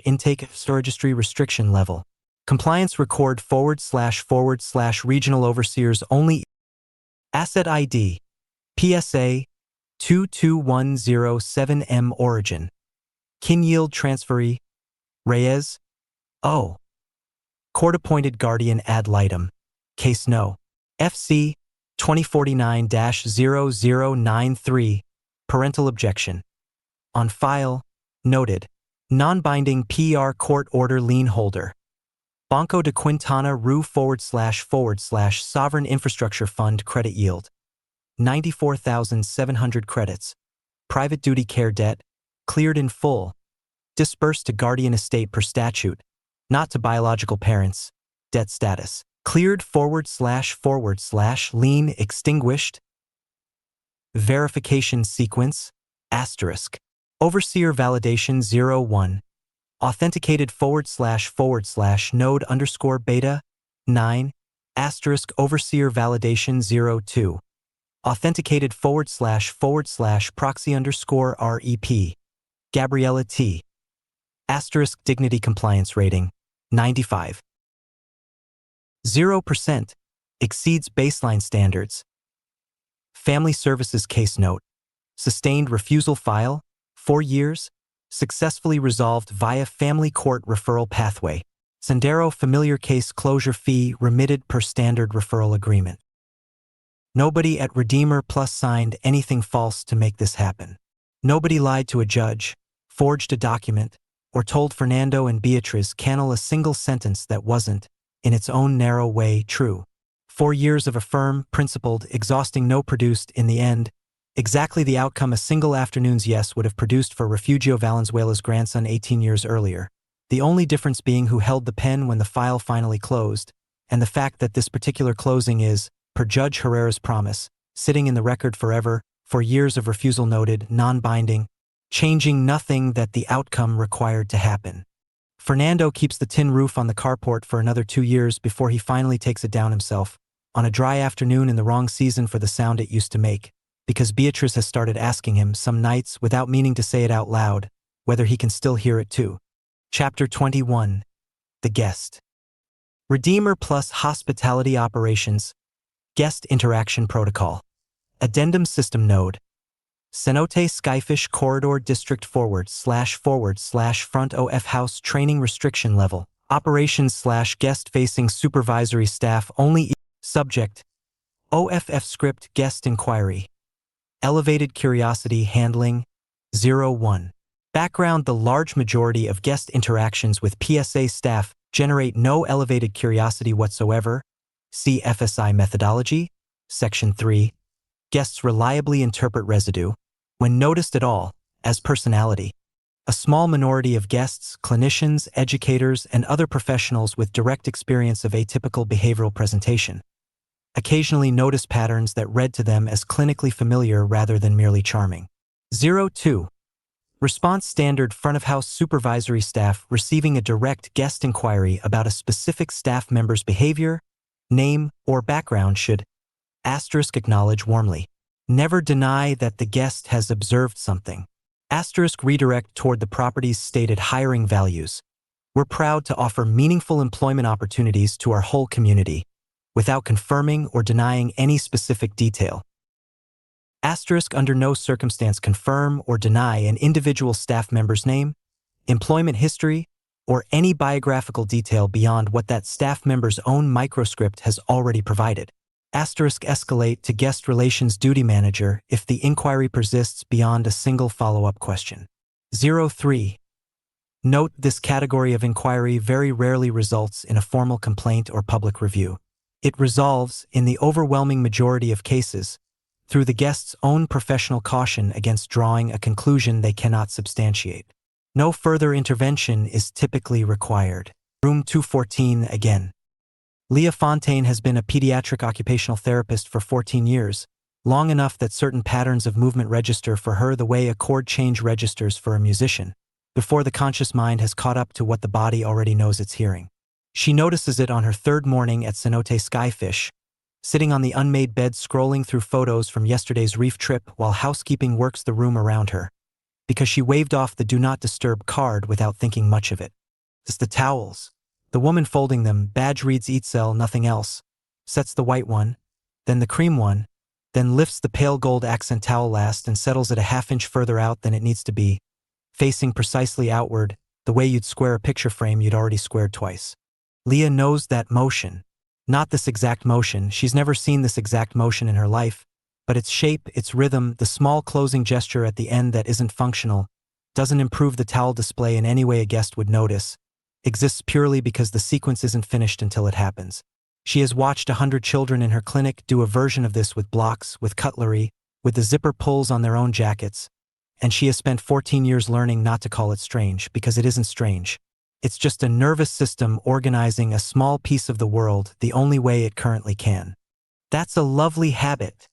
// intake registry restriction level. Compliance record / regional overseers only. Asset ID PSA 22107M origin. Kin yield transferee Reyes O. Court appointed guardian ad litem. Case No. FC 2049-0093. Parental objection. On file, noted. Non-binding PR court order lien holder. Banco de Quintana Roo / Sovereign Infrastructure Fund credit yield. 94,700 credits. Private duty care debt. Cleared in full. Disbursed to guardian estate per statute. Not to biological parents. Debt status. Cleared / lien extinguished. Verification sequence. Asterisk. Overseer validation 01. Authenticated / node _beta 9. Asterisk overseer validation 02. Authenticated / proxy _REP. Gabriella T. Asterisk dignity compliance rating 95. 0%. Exceeds baseline standards. Family Services Case Note. Sustained refusal file, 4 years, successfully resolved via family court referral pathway. Sendero familiar case closure fee remitted per standard referral agreement. Nobody at REDEEMR Plus signed anything false to make this happen. Nobody lied to a judge, forged a document, or told Fernando and Beatriz Cannell a single sentence that wasn't, in its own narrow way, true. 4 years of a firm, principled, exhausting no produced, in the end, exactly the outcome a single afternoon's yes would have produced for Refugio Valenzuela's grandson 18 years earlier, the only difference being who held the pen when the file finally closed, and the fact that this particular closing is, per Judge Herrera's promise, sitting in the record forever, 4 years of refusal noted, non-binding, changing nothing that the outcome required to happen. Fernando keeps the tin roof on the carport for another 2 years before he finally takes it down himself, on a dry afternoon in the wrong season for the sound it used to make, because Beatriz has started asking him some nights, without meaning to say it out loud, whether he can still hear it too. Chapter 21. The Guest. REDEEMR Plus Hospitality Operations. Guest Interaction Protocol. Addendum System Node. Cenote Skyfish Corridor District / front OF House Training Restriction Level. Operations / Guest-Facing Supervisory Staff Only. Subject. OFF Script Guest Inquiry. Elevated Curiosity Handling. 01. Background. The large majority of guest interactions with PSA staff generate no elevated curiosity whatsoever. See FSI Methodology. Section 3. Guests reliably interpret residue, when noticed at all, as personality. A small minority of guests, clinicians, educators, and other professionals with direct experience of atypical behavioral presentation occasionally notice patterns that read to them as clinically familiar rather than merely charming. 02. Response standard. Front of house supervisory staff receiving a direct guest inquiry about a specific staff member's behavior, name, or background should acknowledge warmly. Never deny that the guest has observed something. Redirect toward the property's stated hiring values. We're proud to offer meaningful employment opportunities to our whole community, without confirming or denying any specific detail. Under no circumstance confirm or deny an individual staff member's name, employment history, or any biographical detail beyond what that staff member's own microscript has already provided. Escalate to guest relations duty manager if the inquiry persists beyond a single follow-up question. 03. Note: this category of inquiry very rarely results in a formal complaint or public review. It resolves, in the overwhelming majority of cases, through the guest's own professional caution against drawing a conclusion they cannot substantiate. No further intervention is typically required. Room 214 again. Leah Fontaine has been a pediatric occupational therapist for 14 years, long enough that certain patterns of movement register for her the way a chord change registers for a musician, before the conscious mind has caught up to what the body already knows it's hearing. She notices it on her 3rd morning at Cenote Skyfish, sitting on the unmade bed scrolling through photos from yesterday's reef trip while housekeeping works the room around her, because she waved off the Do Not Disturb card without thinking much of it. It's the towels, The woman folding them, badge reads Eatcell, nothing else, sets the white one, then the cream one, then lifts the pale gold accent towel last and settles it a half-inch further out than it needs to be, facing precisely outward, the way you'd square a picture frame you'd already squared twice. Leah knows that motion. Not this exact motion, she's never seen this exact motion in her life, but its shape, its rhythm, the small closing gesture at the end that isn't functional, doesn't improve the towel display in any way a guest would notice, exists purely because the sequence isn't finished until it happens. She has watched 100 children in her clinic do a version of this with blocks, with cutlery, with the zipper pulls on their own jackets, and she has spent 14 years learning not to call it strange, because it isn't strange. It's just a nervous system organizing a small piece of the world the only way it currently can. That's a lovely habit,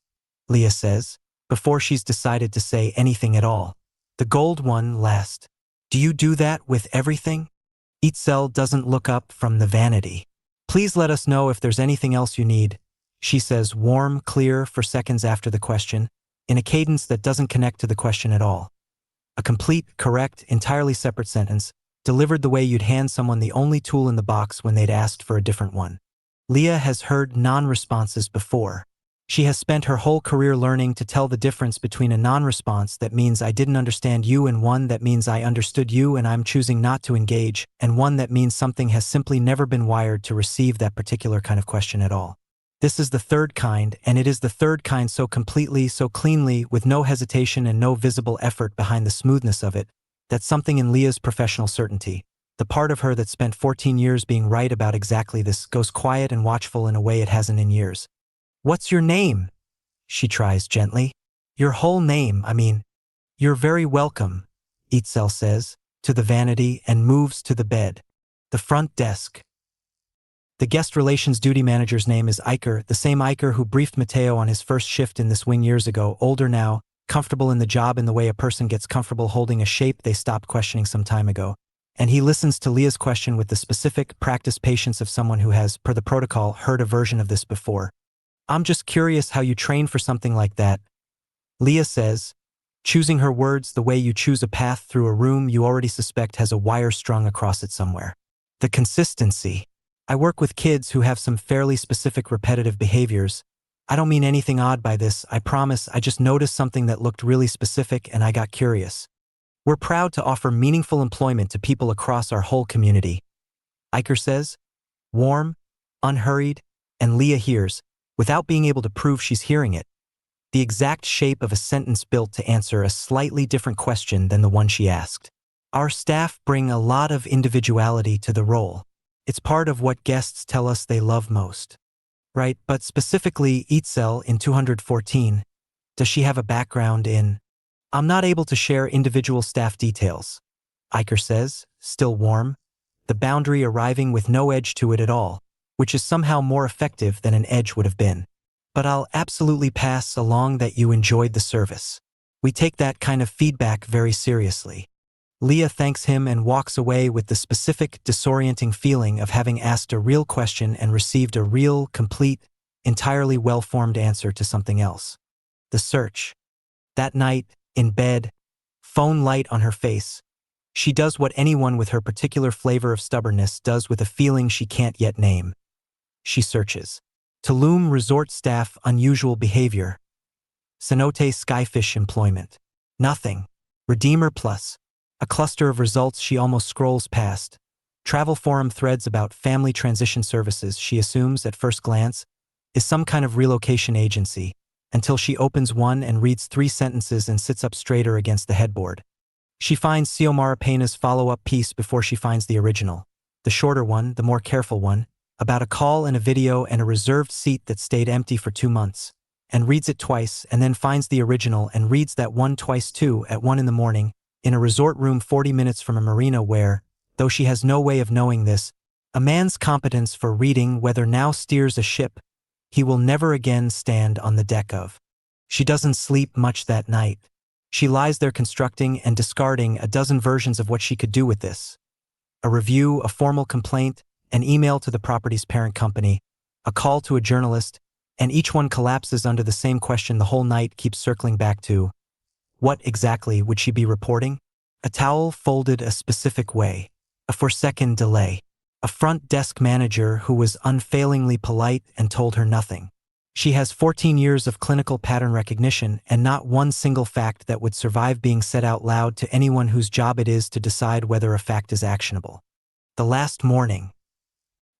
Leah says, before she's decided to say anything at all. The gold one last. Do you do that with everything? Eatcell doesn't look up from the vanity. Please let us know if there's anything else you need, she says, warm, clear, for seconds after the question, in a cadence that doesn't connect to the question at all. A complete, correct, entirely separate sentence, delivered the way you'd hand someone the only tool in the box when they'd asked for a different one. Leah has heard non-responses before. She has spent her whole career learning to tell the difference between a non-response that means I didn't understand you and one that means I understood you and I'm choosing not to engage, and one that means something has simply never been wired to receive that particular kind of question at all. This is the third kind, and it is the third kind so completely, so cleanly, with no hesitation and no visible effort behind the smoothness of it, that something in Leah's professional certainty, the part of her that spent 14 years being right about exactly this, goes quiet and watchful in a way it hasn't in years. What's your name? She tries gently. Your whole name, I mean. You're very welcome, Eatcell says, to the vanity, and moves to the bed. The front desk. The guest relations duty manager's name is Iker, the same Iker who briefed Mateo on his first shift in this wing years ago, older now, comfortable in the job in the way a person gets comfortable holding a shape they stopped questioning some time ago. And he listens to Leah's question with the specific, practiced patience of someone who has, per the protocol, heard a version of this before. I'm just curious how you train for something like that, Leah says, choosing her words the way you choose a path through a room you already suspect has a wire strung across it somewhere. The consistency. I work with kids who have some fairly specific repetitive behaviors. I don't mean anything odd by this, I promise. I just noticed something that looked really specific and I got curious. We're proud to offer meaningful employment to people across our whole community, Iker says, warm, unhurried, and Leah hears, without being able to prove she's hearing it, the exact shape of a sentence built to answer a slightly different question than the one she asked. Our staff bring a lot of individuality to the role. It's part of what guests tell us they love most. Right, but specifically Eatcell in 214, does she have a background in? I'm not able to share individual staff details, Iker says, still warm, the boundary arriving with no edge to it at all, which is somehow more effective than an edge would have been. But I'll absolutely pass along that you enjoyed the service. We take that kind of feedback very seriously. Leah thanks him and walks away with the specific, disorienting feeling of having asked a real question and received a real, complete, entirely well-formed answer to something else. The search. That night, in bed, phone light on her face, she does what anyone with her particular flavor of stubbornness does with a feeling she can't yet name. She searches. Tulum resort staff unusual behavior. Cenote skyfish employment. Nothing. REDEEMR plus. A cluster of results she almost scrolls past. Travel forum threads about family transition services she assumes, at first glance, is some kind of relocation agency, until she opens one and reads 3 sentences and sits up straighter against the headboard. She finds Xiomara Pena's follow-up piece before she finds the original. The shorter one, the more careful one, about a call and a video and a reserved seat that stayed empty for 2 months, and reads it twice and then finds the original and reads that one twice too at 1 in the morning, in a resort room 40 minutes from a marina where, though she has no way of knowing this, a man's competence for reading weather now steers a ship he will never again stand on the deck of. She doesn't sleep much that night. She lies there constructing and discarding a dozen versions of what she could do with this. A review, a formal complaint, an email to the property's parent company, a call to a journalist, and each one collapses under the same question the whole night keeps circling back to. What exactly would she be reporting? A towel folded a specific way, a 4-second delay, a front desk manager who was unfailingly polite and told her nothing. She has 14 years of clinical pattern recognition and not one single fact that would survive being said out loud to anyone whose job it is to decide whether a fact is actionable. The last morning.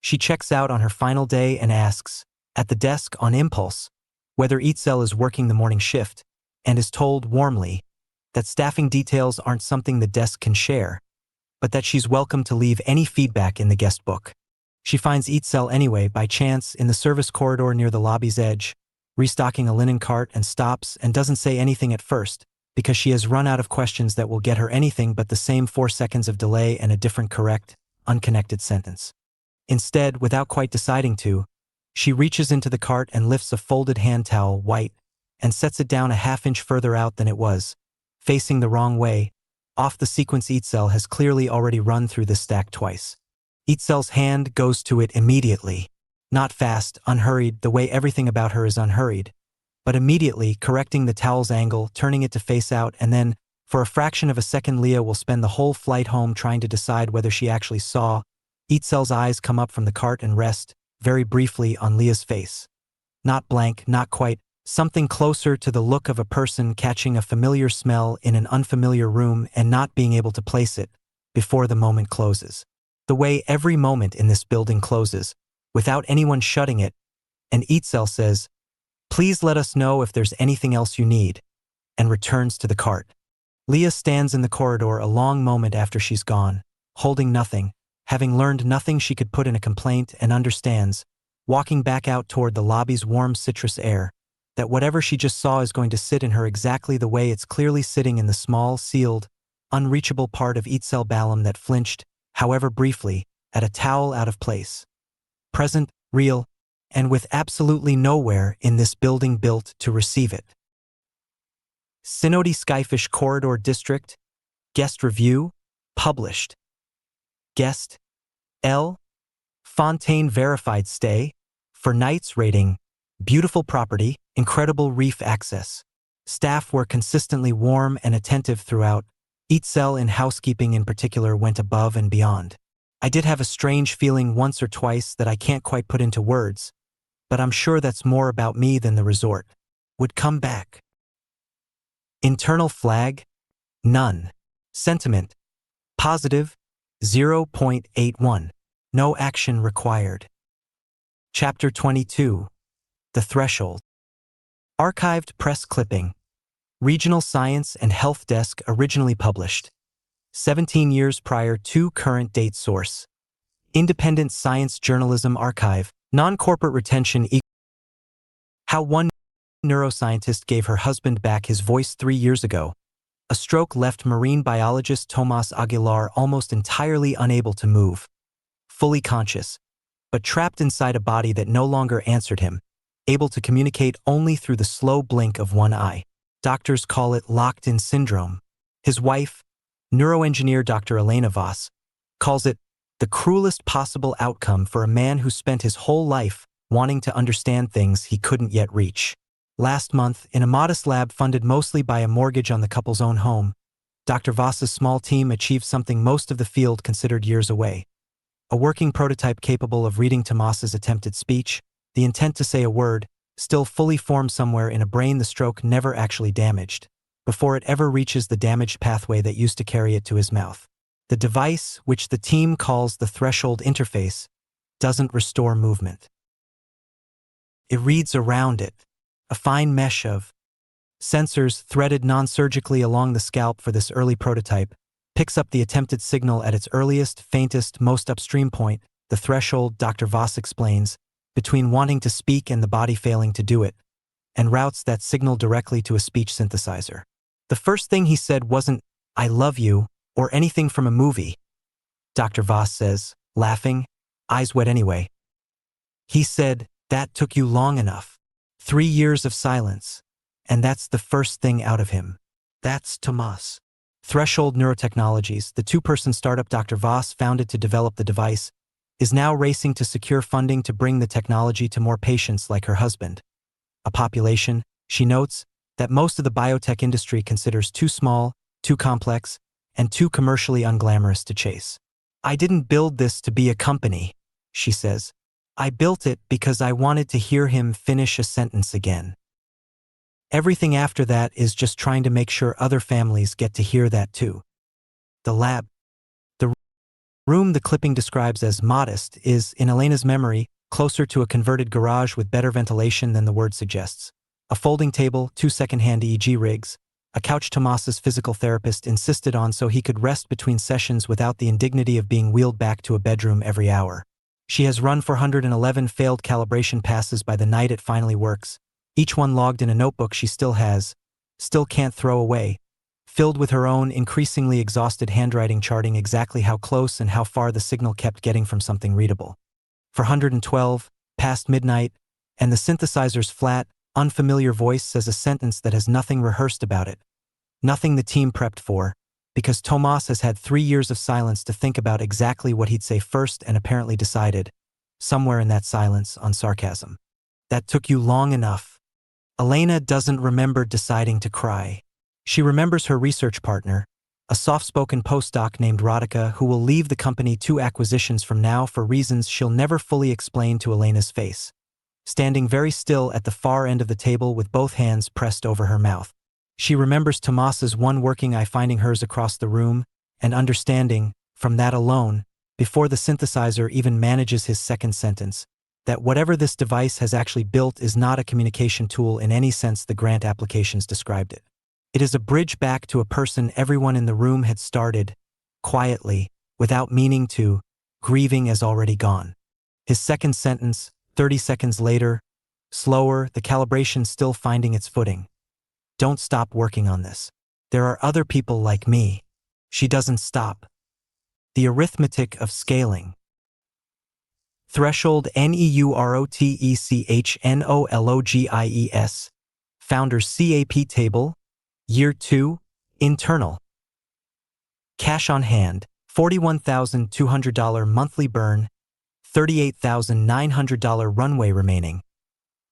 She checks out on her final day and asks, at the desk on impulse, whether Itzel is working the morning shift, and is told warmly that staffing details aren't something the desk can share, but that she's welcome to leave any feedback in the guest book. She finds Itzel anyway, by chance, in the service corridor near the lobby's edge, restocking a linen cart, and stops and doesn't say anything at first, because she has run out of questions that will get her anything but the same 4 seconds of delay and a different correct, unconnected sentence. Instead, without quite deciding to, she reaches into the cart and lifts a folded hand towel, white, and sets it down a half-inch further out than it was, facing the wrong way, off the sequence. Itzel has clearly already run through this stack twice. Itzel's hand goes to it immediately. Not fast, unhurried, the way everything about her is unhurried, but immediately, correcting the towel's angle, turning it to face out, and then, for a fraction of a second, Leah will spend the whole flight home trying to decide whether she actually saw. Itzel's eyes come up from the cart and rest, very briefly, on Leah's face. Not blank, not quite, something closer to the look of a person catching a familiar smell in an unfamiliar room and not being able to place it, before the moment closes. The way every moment in this building closes, without anyone shutting it, and Itzel says, "Please let us know if there's anything else you need," and returns to the cart. Leah stands in the corridor a long moment after she's gone, holding nothing, having learned nothing she could put in a complaint, and understands, walking back out toward the lobby's warm citrus air, that whatever she just saw is going to sit in her exactly the way it's clearly sitting in the small, sealed, unreachable part of Itzel Balaam that flinched, however briefly, at a towel out of place. Present, real, and with absolutely nowhere in this building built to receive it. Synodi Skyfish Corridor District, Guest Review, published. Guest, L. Fontaine verified stay, for nights rating, beautiful property, incredible reef access. Staff were consistently warm and attentive throughout. Itzel in housekeeping in particular went above and beyond. I did have a strange feeling once or twice that I can't quite put into words, but I'm sure that's more about me than the resort. Would come back. Internal flag, none. Sentiment, positive, 0.81. No action required. Chapter 22. The Threshold. Archived press clipping. Regional Science and Health Desk originally published. 17 years prior to current date source. Independent Science Journalism Archive. Non-corporate retention. How one neuroscientist gave her husband back his voice 3 years ago. A stroke left marine biologist Tomas Aguilar almost entirely unable to move. Fully conscious, but trapped inside a body that no longer answered him, able to communicate only through the slow blink of one eye. Doctors call it locked-in syndrome. His wife, neuroengineer Dr. Elena Voss, calls it the cruelest possible outcome for a man who spent his whole life wanting to understand things he couldn't yet reach. Last month, in a modest lab funded mostly by a mortgage on the couple's own home, Dr. Voss's small team achieved something most of the field considered years away. A working prototype capable of reading Tomas's attempted speech, the intent to say a word, still fully formed somewhere in a brain the stroke never actually damaged, before it ever reaches the damaged pathway that used to carry it to his mouth. The device, which the team calls the threshold interface, doesn't restore movement. It reads around it, a fine mesh of sensors threaded non-surgically along the scalp for this early prototype, picks up the attempted signal at its earliest, faintest, most upstream point, the threshold, Dr. Voss explains, between wanting to speak and the body failing to do it, and routes that signal directly to a speech synthesizer. The first thing he said wasn't, "I love you," or anything from a movie, Dr. Voss says, laughing, eyes wet anyway. He said, "That took you long enough. 3 years of silence, and that's the first thing out of him." That's Tomas. Threshold Neurotechnologies, the 2-person startup Dr. Voss founded to develop the device, is now racing to secure funding to bring the technology to more patients like her husband. A population, she notes, that most of the biotech industry considers too small, too complex, and too commercially unglamorous to chase. "I didn't build this to be a company," she says. "I built it because I wanted to hear him finish a sentence again. Everything after that is just trying to make sure other families get to hear that too." The lab. The room the clipping describes as modest is, in Elena's memory, closer to a converted garage with better ventilation than the word suggests. A folding table, 2 second-hand EEG rigs, a couch Tomas's physical therapist insisted on so he could rest between sessions without the indignity of being wheeled back to a bedroom every hour. She has run 411 failed calibration passes by the night it finally works, each one logged in a notebook she still can't throw away, filled with her own increasingly exhausted handwriting charting exactly how close and how far the signal kept getting from something readable. 412, past midnight, and the synthesizer's flat, unfamiliar voice says a sentence that has nothing rehearsed about it, nothing the team prepped for, because Tomas has had 3 years of silence to think about exactly what he'd say first and apparently decided, somewhere in that silence, on sarcasm. "That took you long enough." Elena doesn't remember deciding to cry. She remembers her research partner, a soft-spoken postdoc named Radhika who will leave the company 2 acquisitions from now for reasons she'll never fully explain to Elena's face, standing very still at the far end of the table with both hands pressed over her mouth. She remembers Tomas's one working eye finding hers across the room and understanding, from that alone, before the synthesizer even manages his second sentence, that whatever this device has actually built is not a communication tool in any sense the grant applications described it. It is a bridge back to a person everyone in the room had started, quietly, without meaning to, grieving as already gone. His second sentence, 30 seconds later, slower, the calibration still finding its footing. "Don't stop working on this. There are other people like me." She doesn't stop. The arithmetic of scaling. Threshold NEUROTECHNOLOGIES. Founder's CAP table. Year 2. Internal. Cash on hand, $41,200 monthly burn, $38,900 runway remaining.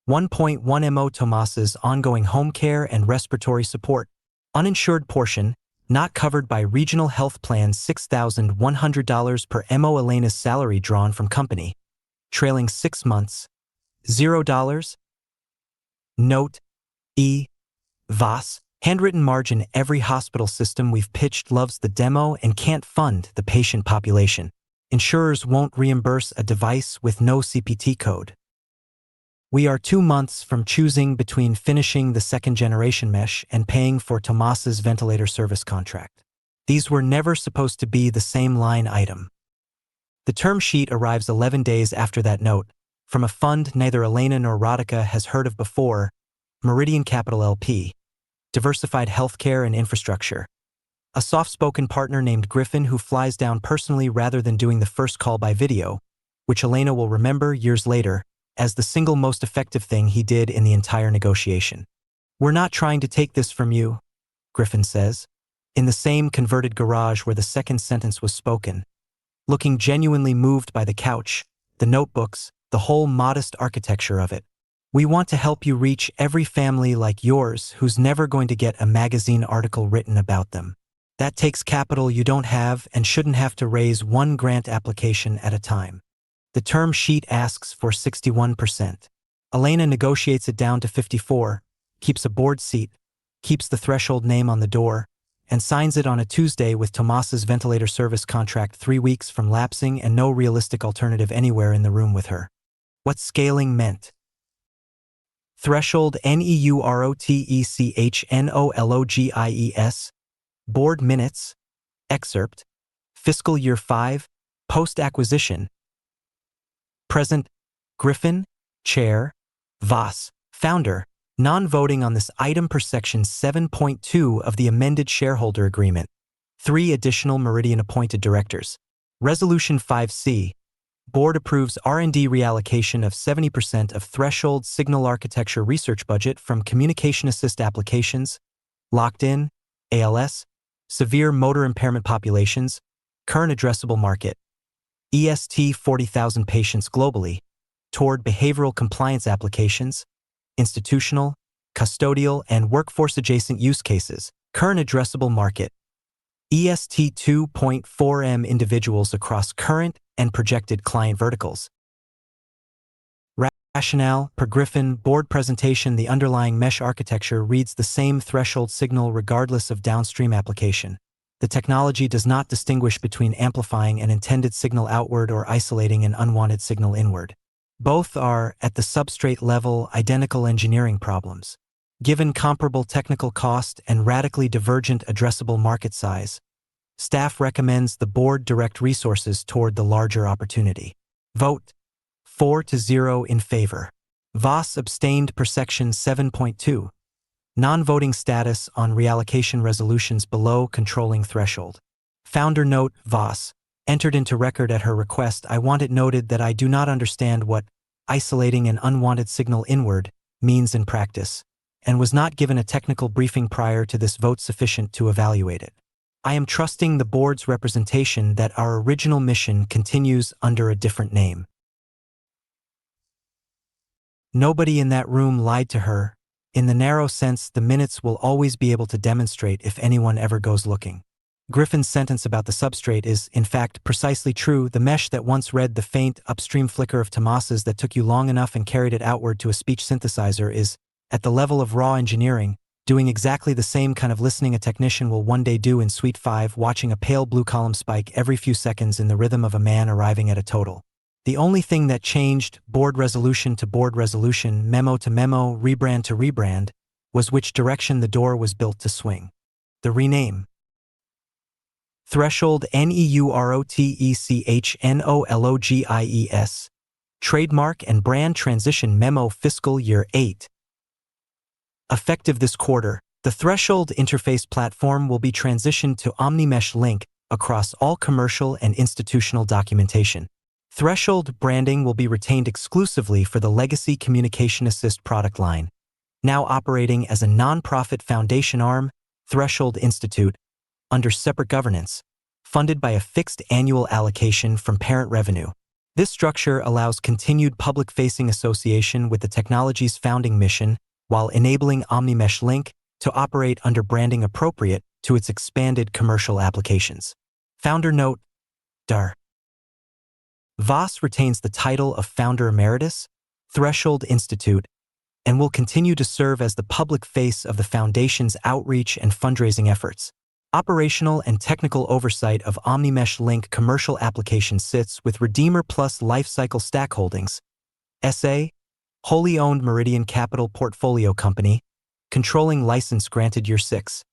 1.1 MO Tomas's ongoing home care and respiratory support. Uninsured portion, not covered by regional health plan, $6,100 per MO. Elena's salary drawn from company. Trailing 6 months, $0. Note, E. VAS, handwritten margin. Every hospital system we've pitched loves the demo and can't fund the patient population. Insurers won't reimburse a device with no CPT code. We are 2 months from choosing between finishing the second-generation mesh and paying for Tomas's ventilator service contract. These were never supposed to be the same line item. The term sheet arrives 11 days after that note, from a fund neither Elena nor Radhika has heard of before, Meridian Capital LP, Diversified Healthcare and Infrastructure. A soft-spoken partner named Griffin who flies down personally rather than doing the first call by video, which Elena will remember years later as the single most effective thing he did in the entire negotiation. "We're not trying to take this from you," Griffin says, in the same converted garage where the second sentence was spoken, looking genuinely moved by the couch, the notebooks, the whole modest architecture of it. "We want to help you reach every family like yours who's never going to get a magazine article written about them. That takes capital you don't have and shouldn't have to raise 1 grant application at a time." The term sheet asks for 61%. Elena negotiates it down to 54, keeps a board seat, keeps the threshold name on the door, and signs it on a Tuesday with Tomas's ventilator service contract 3 weeks from lapsing and no realistic alternative anywhere in the room with her. What scaling meant. Threshold NEUROTECHNOLOGIES. Board minutes. Excerpt. Fiscal year 5. Post-acquisition. Present. Griffin, Chair. Voss, Founder. Non-voting on this item per Section 7.2 of the amended shareholder agreement. 3 additional Meridian-appointed directors. Resolution 5C. Board approves R&D reallocation of 70% of threshold signal architecture research budget from communication assist applications, locked-in, ALS, severe motor impairment populations, current addressable market, EST 40,000 patients globally, toward behavioral compliance applications, institutional, custodial, and workforce-adjacent use cases, current addressable market, EST 2.4M individuals across current and projected client verticals. Rationale, per Griffin, board presentation. The underlying mesh architecture reads the same threshold signal regardless of downstream application. The technology does not distinguish between amplifying an intended signal outward or isolating an unwanted signal inward. Both are, at the substrate level, identical engineering problems. Given comparable technical cost and radically divergent addressable market size, staff recommends the board direct resources toward the larger opportunity. Vote 4-0 in favor. Voss abstained per Section 7.2. Non-voting status on reallocation resolutions below controlling threshold. Founder note: Voss entered into record at her request. I want it noted that I do not understand what isolating an unwanted signal inward means in practice, and was not given a technical briefing prior to this vote sufficient to evaluate it. I am trusting the board's representation that our original mission continues under a different name. Nobody in that room lied to her. In the narrow sense, the minutes will always be able to demonstrate if anyone ever goes looking. Griffin's sentence about the substrate is, in fact, precisely true. The mesh that once read the faint upstream flicker of Tomas's that took you long enough and carried it outward to a speech synthesizer is, at the level of raw engineering, doing exactly the same kind of listening a technician will one day do in Suite 5, watching a pale blue column spike every few seconds in the rhythm of a man arriving at a total. The only thing that changed, board resolution to board resolution, memo to memo, rebrand to rebrand, was which direction the door was built to swing. The rename. Threshold NEUROTECHNOLOGIES. Trademark and Brand Transition Memo Fiscal Year 8. Effective this quarter, the Threshold interface platform will be transitioned to OmniMesh Link across all commercial and institutional documentation. Threshold branding will be retained exclusively for the legacy Communication Assist product line, now operating as a non-profit foundation arm, Threshold Institute, under separate governance, funded by a fixed annual allocation from parent revenue. This structure allows continued public-facing association with the technology's founding mission while enabling OmniMesh Link to operate under branding appropriate to its expanded commercial applications. Founder note: Dar. Voss retains the title of Founder Emeritus, Threshold Institute, and will continue to serve as the public face of the Foundation's outreach and fundraising efforts. Operational and technical oversight of OmniMesh Link commercial application sits with REDEEMR plus LIFECYCLE Stack Holdings, SA, wholly owned Meridian Capital Portfolio Company, controlling license granted year 6.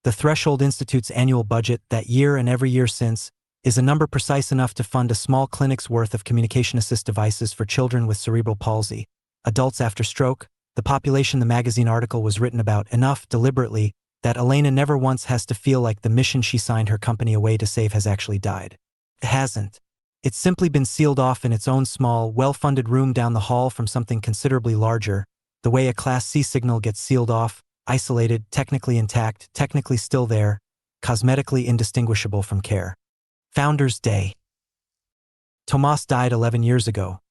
The Threshold Institute's annual budget that year and every year since is a number precise enough to fund a small clinic's worth of communication assist devices for children with cerebral palsy, adults after stroke, the population the magazine article was written about enough deliberately that Elena never once has to feel like the mission she signed her company away to save has actually died. It hasn't. It's simply been sealed off in its own small, well-funded room down the hall from something considerably larger, the way a Class C signal gets sealed off, isolated, technically intact, technically still there, cosmetically indistinguishable from care. Founders Day. Tomas died 11 years ago.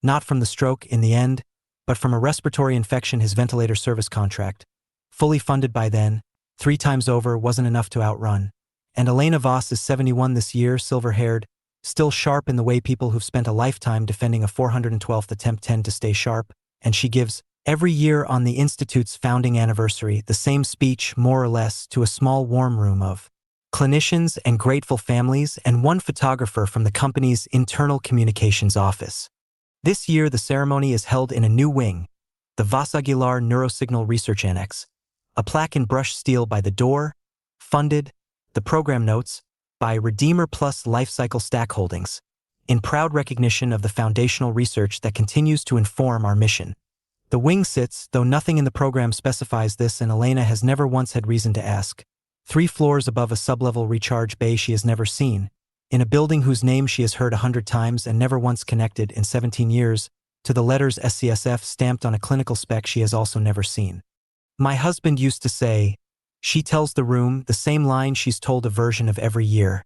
Not from the stroke in the end, but from a respiratory infection. His ventilator service contract, fully funded by then, 3 times over, wasn't enough to outrun. And Elena Voss is 71 this year, silver-haired, still sharp in the way people who've spent a lifetime defending a 412th attempt tend to stay sharp, and she gives, every year on the Institute's founding anniversary, the same speech, more or less, to a small warm room of clinicians and grateful families and one photographer from the company's internal communications office. This year, the ceremony is held in a new wing, the Voss Aguilar Neurosignal Research Annex, a plaque in brushed steel by the door, funded, the program notes, by REDEEMR plus LIFECYCLE Stack Holdings, in proud recognition of the foundational research that continues to inform our mission. The wing sits, though nothing in the program specifies this and Elena has never once had reason to ask, 3 floors above a sublevel recharge bay she has never seen, in a building whose name she has heard 100 times and never once connected in 17 years, to the letters SCSF stamped on a clinical spec she has also never seen. My husband used to say, she tells the room the same line she's told a version of every year.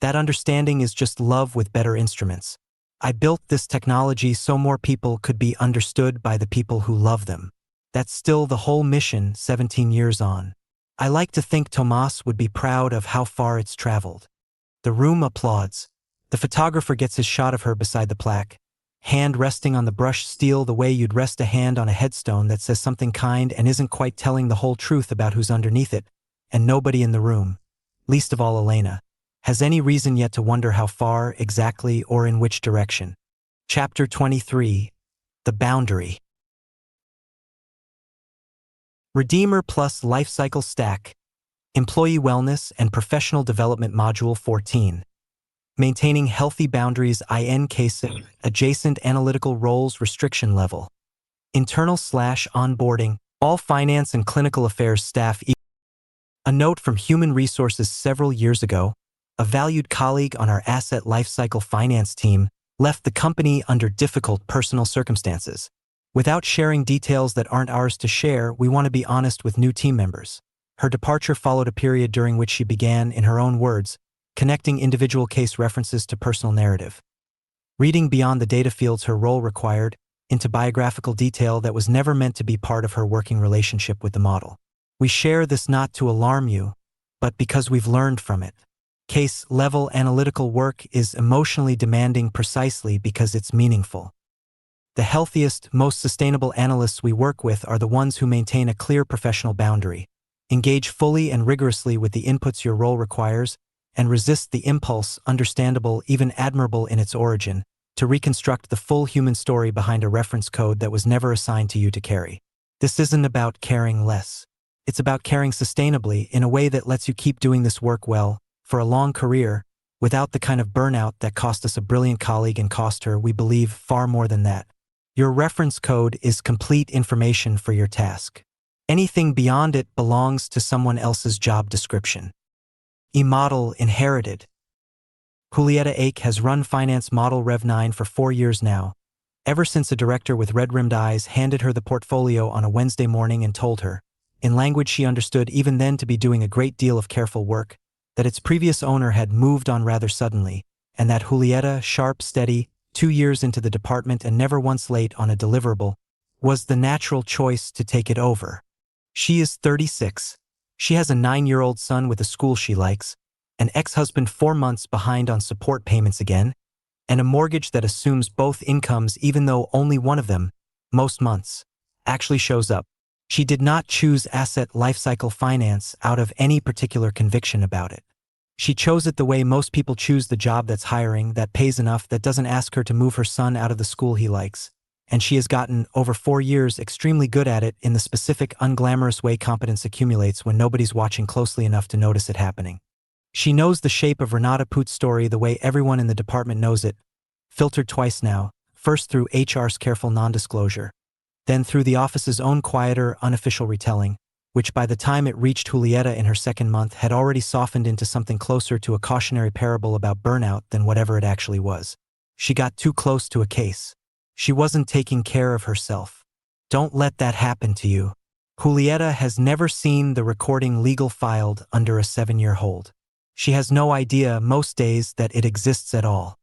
That understanding is just love with better instruments. I built this technology so more people could be understood by the people who love them. That's still the whole mission 17 years on. I like to think Tomas would be proud of how far it's traveled. The room applauds. The photographer gets his shot of her beside the plaque, hand resting on the brushed steel the way you'd rest a hand on a headstone that says something kind and isn't quite telling the whole truth about who's underneath it, and nobody in the room, least of all Elena, has any reason yet to wonder how far, exactly, or in which direction. Chapter 23. The Boundary. REDEEMR plus LIFECYCLE Stack. Employee Wellness and Professional Development Module 14. Maintaining Healthy Boundaries IN Case Adjacent Analytical Roles Restriction Level. Internal/onboarding. All finance and clinical affairs staff. A note from Human Resources several years ago. A valued colleague on our asset lifecycle finance team left the company under difficult personal circumstances. Without sharing details that aren't ours to share, we want to be honest with new team members. Her departure followed a period during which she began, in her own words, connecting individual case references to personal narrative. Reading beyond the data fields her role required, into biographical detail that was never meant to be part of her working relationship with the model. We share this not to alarm you, but because we've learned from it. Case-level analytical work is emotionally demanding precisely because it's meaningful. The healthiest, most sustainable analysts we work with are the ones who maintain a clear professional boundary, engage fully and rigorously with the inputs your role requires, and resist the impulse, understandable, even admirable in its origin, to reconstruct the full human story behind a reference code that was never assigned to you to carry. This isn't about caring less. It's about caring sustainably in a way that lets you keep doing this work well, for a long career, without the kind of burnout that cost us a brilliant colleague and cost her, we believe, far more than that. Your reference code is complete information for your task. Anything beyond it belongs to someone else's job description. E-model inherited. Julieta Ake has run Finance Model Rev 9 for 4 years now, ever since a director with red-rimmed eyes handed her the portfolio on a Wednesday morning and told her, in language she understood even then to be doing a great deal of careful work, that its previous owner had moved on rather suddenly, and that Julieta, sharp, steady, 2 years into the department and never once late on a deliverable, was the natural choice to take it over. She is 36. She has a 9-year-old son with a school she likes, an ex-husband 4 months behind on support payments again, and a mortgage that assumes both incomes even though only one of them, most months, actually shows up. She did not choose asset lifecycle finance out of any particular conviction about it. She chose it the way most people choose the job that's hiring, that pays enough, that doesn't ask her to move her son out of the school he likes. And she has gotten, over 4 years, extremely good at it in the specific, unglamorous way competence accumulates when nobody's watching closely enough to notice it happening. She knows the shape of Renata Poot's story the way everyone in the department knows it, filtered twice now, first through HR's careful non-disclosure, then through the office's own quieter, unofficial retelling, which by the time it reached Julieta in her 2nd month had already softened into something closer to a cautionary parable about burnout than whatever it actually was. She got too close to a case. She wasn't taking care of herself. Don't let that happen to you. Julieta has never seen the recording legal filed under a 7-year hold. She has no idea most days that it exists at all.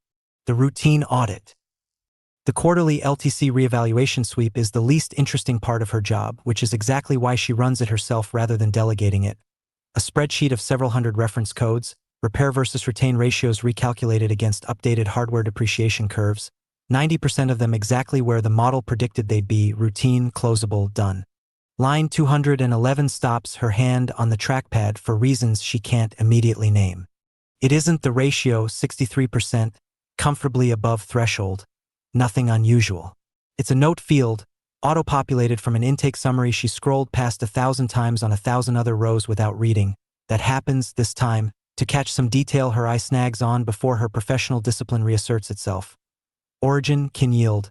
The routine audit. The quarterly LTC reevaluation sweep is the least interesting part of her job, which is exactly why she runs it herself rather than delegating it. A spreadsheet of several hundred reference codes, repair versus retain ratios recalculated against updated hardware depreciation curves, 90% of them exactly where the model predicted they'd be, routine, closable, done. Line 211 stops her hand on the trackpad for reasons she can't immediately name. It isn't the ratio, 63%, comfortably above threshold. Nothing unusual. It's a note field, auto-populated from an intake summary she scrolled past 1,000 times on 1,000 other rows without reading, that happens, this time, to catch some detail her eye snags on before her professional discipline reasserts itself. Origin, can yield.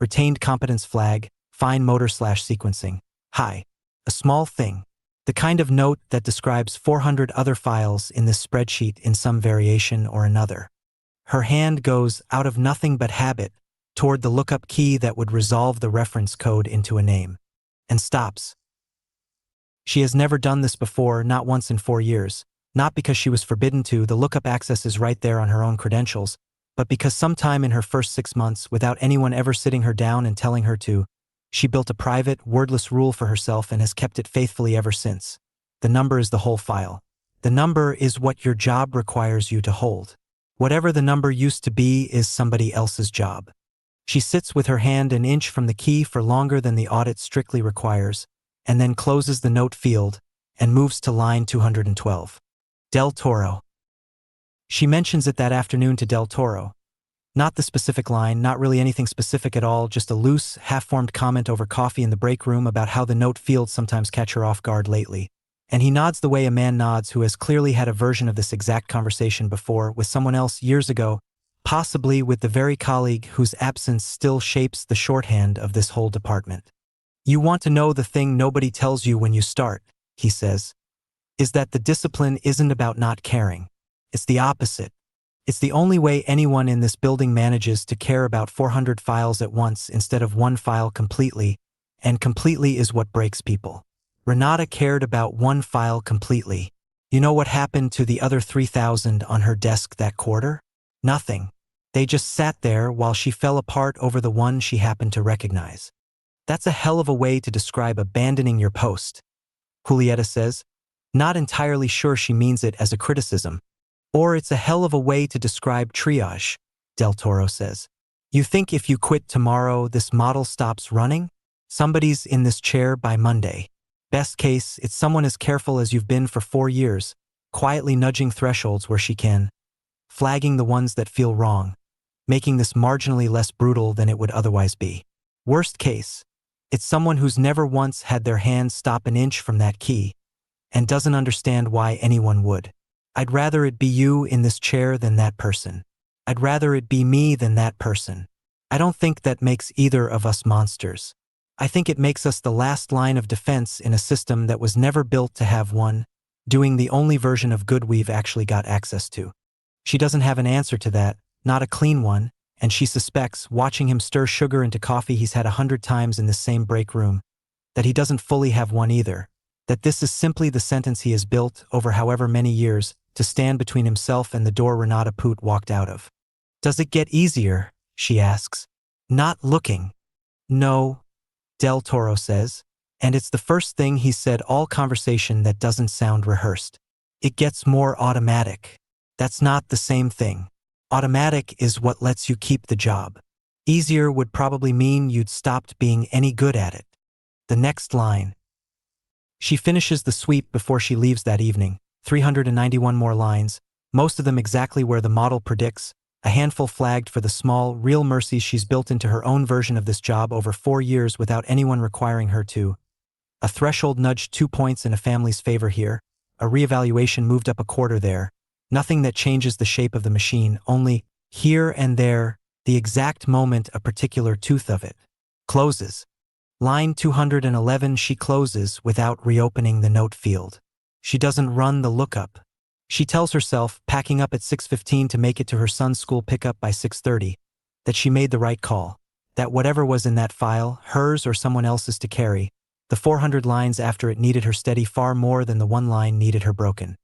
Retained competence flag, fine motor/sequencing. Hi. A small thing. The kind of note that describes 400 other files in this spreadsheet in some variation or another. Her hand goes, out of nothing but habit, toward the lookup key that would resolve the reference code into a name. And stops. She has never done this before, not once in 4 years. Not because she was forbidden to, the lookup access is right there on her own credentials, but because sometime in her first 6 months, without anyone ever sitting her down and telling her to, she built a private, wordless rule for herself and has kept it faithfully ever since. The number is the whole file. The number is what your job requires you to hold. Whatever the number used to be is somebody else's job. She sits with her hand an inch from the key for longer than the audit strictly requires, and then closes the note field and moves to line 212. Del Toro. She mentions it that afternoon to Del Toro. Not the specific line, not really anything specific at all, just a loose, half-formed comment over coffee in the break room about how the note fields sometimes catch her off guard lately. And he nods the way a man nods who has clearly had a version of this exact conversation before with someone else years ago, possibly with the very colleague whose absence still shapes the shorthand of this whole department. You want to know the thing nobody tells you when you start, he says, is that the discipline isn't about not caring. It's the opposite. It's the only way anyone in this building manages to care about 400 files at once instead of one file completely, and completely is what breaks people. Renata cared about one file completely. You know what happened to the other 3,000 on her desk that quarter? Nothing. They just sat there while she fell apart over the one she happened to recognize. That's a hell of a way to describe abandoning your post, Julieta says, not entirely sure she means it as a criticism. Or it's a hell of a way to describe triage, Del Toro says. You think if you quit tomorrow, this model stops running? Somebody's in this chair by Monday. Best case, it's someone as careful as you've been for 4 years, quietly nudging thresholds where she can, flagging the ones that feel wrong, making this marginally less brutal than it would otherwise be. Worst case, it's someone who's never once had their hand stop an inch from that key and doesn't understand why anyone would. I'd rather it be you in this chair than that person. I'd rather it be me than that person. I don't think that makes either of us monsters. I think it makes us the last line of defense in a system that was never built to have one, doing the only version of good we've actually got access to. She doesn't have an answer to that, not a clean one, and she suspects, watching him stir sugar into coffee he's had 100 times in this same break room, that he doesn't fully have one either, that this is simply the sentence he has built over however many years to stand between himself and the door Renata Poot walked out of. Does it get easier? She asks. Not looking. No, Del Toro says, and it's the first thing he's said all conversation that doesn't sound rehearsed. It gets more automatic. That's not the same thing. Automatic is what lets you keep the job. Easier would probably mean you'd stopped being any good at it. The next line. She finishes the sweep before she leaves that evening, 391 more lines, most of them exactly where the model predicts, a handful flagged for the small, real mercies she's built into her own version of this job over 4 years without anyone requiring her to. A threshold nudged 2 points in a family's favor here, a reevaluation moved up a quarter there, nothing that changes the shape of the machine, only, here and there, the exact moment a particular tooth of it closes. Line 211 she closes without reopening the note field. She doesn't run the lookup. She tells herself, packing up at 6:15 to make it to her son's school pickup by 6:30, that she made the right call, that whatever was in that file, hers or someone else's to carry, the 400 lines after it needed her steady far more than the one line needed her broken.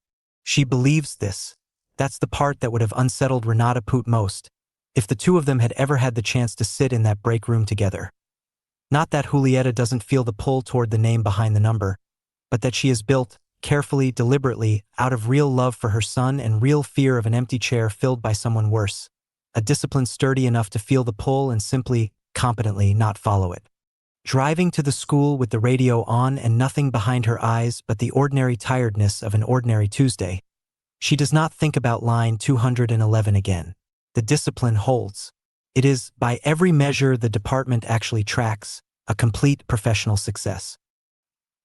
She believes this. That's the part that would have unsettled Renata Poot most, if the two of them had ever had the chance to sit in that break room together. Not that Julieta doesn't feel the pull toward the name behind the number, but that she is built, carefully, deliberately, out of real love for her son and real fear of an empty chair filled by someone worse, a discipline sturdy enough to feel the pull and simply, competently, not follow it. Driving to the school with the radio on and nothing behind her eyes but the ordinary tiredness of an ordinary Tuesday, she does not think about line 211 again. The discipline holds. It is, by every measure the department actually tracks, a complete professional success.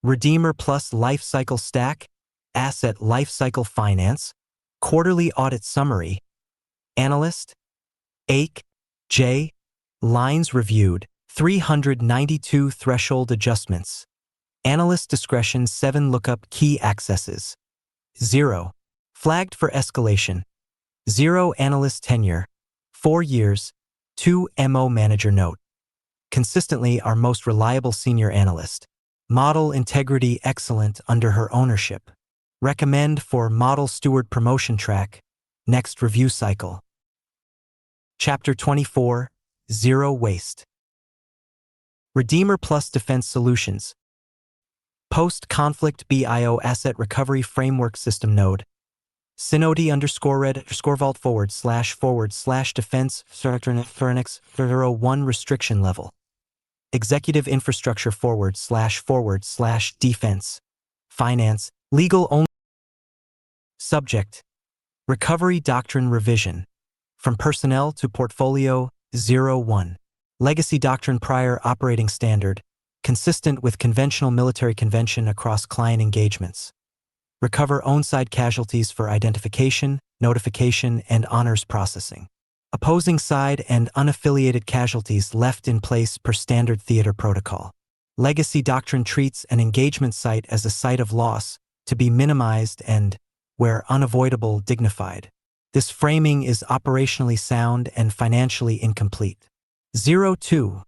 REDEEMR plus LIFECYCLE stack, Asset Lifecycle Finance, Quarterly Audit Summary, Analyst, AIC, J, Lines Reviewed, 392 Threshold Adjustments, Analyst Discretion 7 Lookup Key Accesses, 0, Flagged for Escalation, 0 Analyst Tenure, 4 years, 2 MO Manager Note. Consistently our most reliable senior analyst. Model integrity excellent under her ownership. Recommend for Model Steward Promotion Track, next review cycle. Chapter 24, Zero Waste. REDEEMR plus Defense Solutions. Post-conflict BIO Asset Recovery Framework System Node. Synodi_red_vault/defense /1 restriction level. Executive infrastructure /defense. Finance, legal only. Subject. Recovery Doctrine Revision. From Personnel to Portfolio 01. Legacy Doctrine Prior Operating Standard, consistent with conventional military convention across client engagements. Recover own-side casualties for identification, notification, and honors processing. Opposing side and unaffiliated casualties left in place per standard theater protocol. Legacy Doctrine treats an engagement site as a site of loss, to be minimized and, where unavoidable, dignified. This framing is operationally sound and financially incomplete. 02.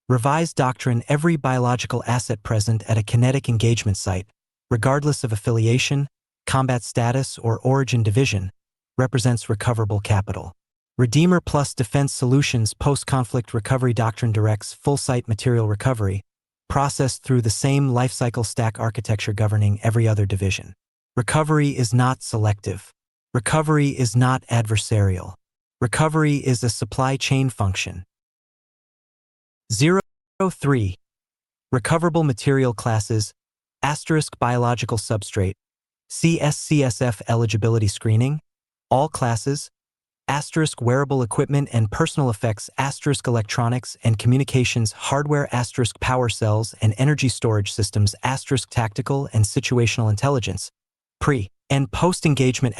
Revised Doctrine. Every biological asset present at a kinetic engagement site, regardless of affiliation, combat status, or origin division, represents recoverable capital. REDEEMR plus Defense Solutions Post-Conflict Recovery Doctrine directs full site material recovery, processed through the same lifecycle stack architecture governing every other division. Recovery is not selective. Recovery is not adversarial. Recovery is a supply chain function. 03. Recoverable material classes, biological substrate, CSCSF eligibility screening, all classes, wearable equipment and personal effects, electronics and communications hardware, power cells and energy storage systems, tactical and situational intelligence, pre- and post-engagement,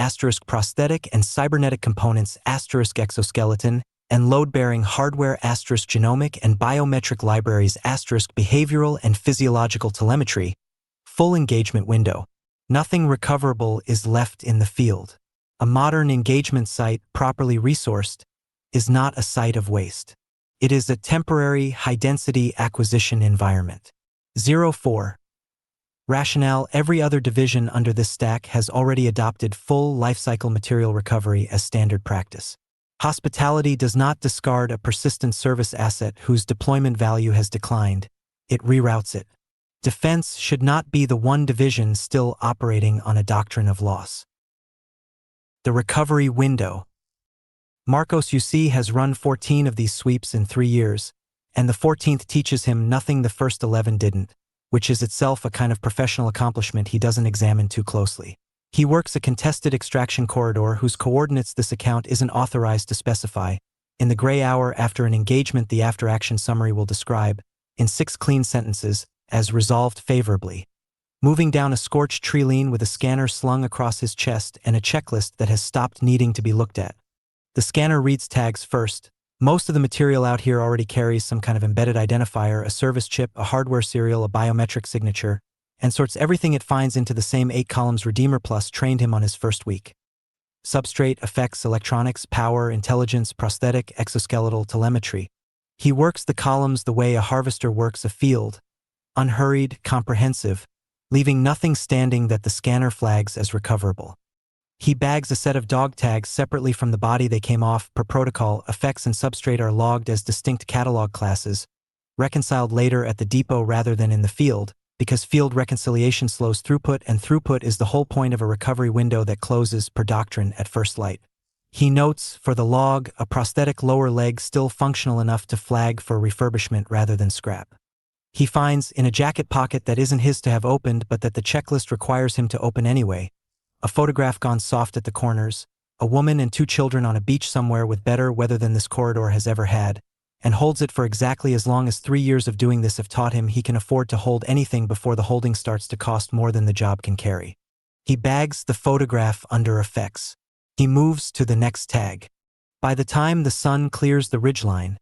prosthetic and cybernetic components, exoskeleton, and load-bearing hardware, genomic and biometric libraries, behavioral and physiological telemetry, full engagement window. Nothing recoverable is left in the field. A modern engagement site, properly resourced, is not a site of waste. It is a temporary, high-density acquisition environment. 04. Rationale. Every other division under this stack has already adopted full lifecycle material recovery as standard practice. Hospitality does not discard a persistent service asset whose deployment value has declined. It reroutes it. Defense should not be the one division still operating on a doctrine of loss. The recovery window. Marcos UC has run 14 of these sweeps in 3 years, and the 14th teaches him nothing the first 11 didn't, which is itself a kind of professional accomplishment he doesn't examine too closely. He works a contested extraction corridor whose coordinates this account isn't authorized to specify. In the gray hour after an engagement, the after-action summary will describe, in 6 clean sentences, as resolved favorably. Moving down a scorched tree lane with a scanner slung across his chest and a checklist that has stopped needing to be looked at. The scanner reads tags first. Most of the material out here already carries some kind of embedded identifier, a service chip, a hardware serial, a biometric signature, and sorts everything it finds into the same 8 columns REDEEMR Plus trained him on his first week. Substrate, effects, electronics, power, intelligence, prosthetic, exoskeletal, telemetry. He works the columns the way a harvester works a field, unhurried, comprehensive, leaving nothing standing that the scanner flags as recoverable. He bags a set of dog tags separately from the body they came off. Per protocol, effects and substrate are logged as distinct catalog classes, reconciled later at the depot rather than in the field, because field reconciliation slows throughput, and throughput is the whole point of a recovery window that closes, per doctrine, at first light. He notes, for the log, a prosthetic lower leg still functional enough to flag for refurbishment rather than scrap. He finds, in a jacket pocket that isn't his to have opened but that the checklist requires him to open anyway, a photograph gone soft at the corners, a woman and 2 children on a beach somewhere with better weather than this corridor has ever had, and holds it for exactly as long as 3 years of doing this have taught him he can afford to hold anything before the holding starts to cost more than the job can carry. He bags the photograph under effects. He moves to the next tag. By the time the sun clears the ridgeline,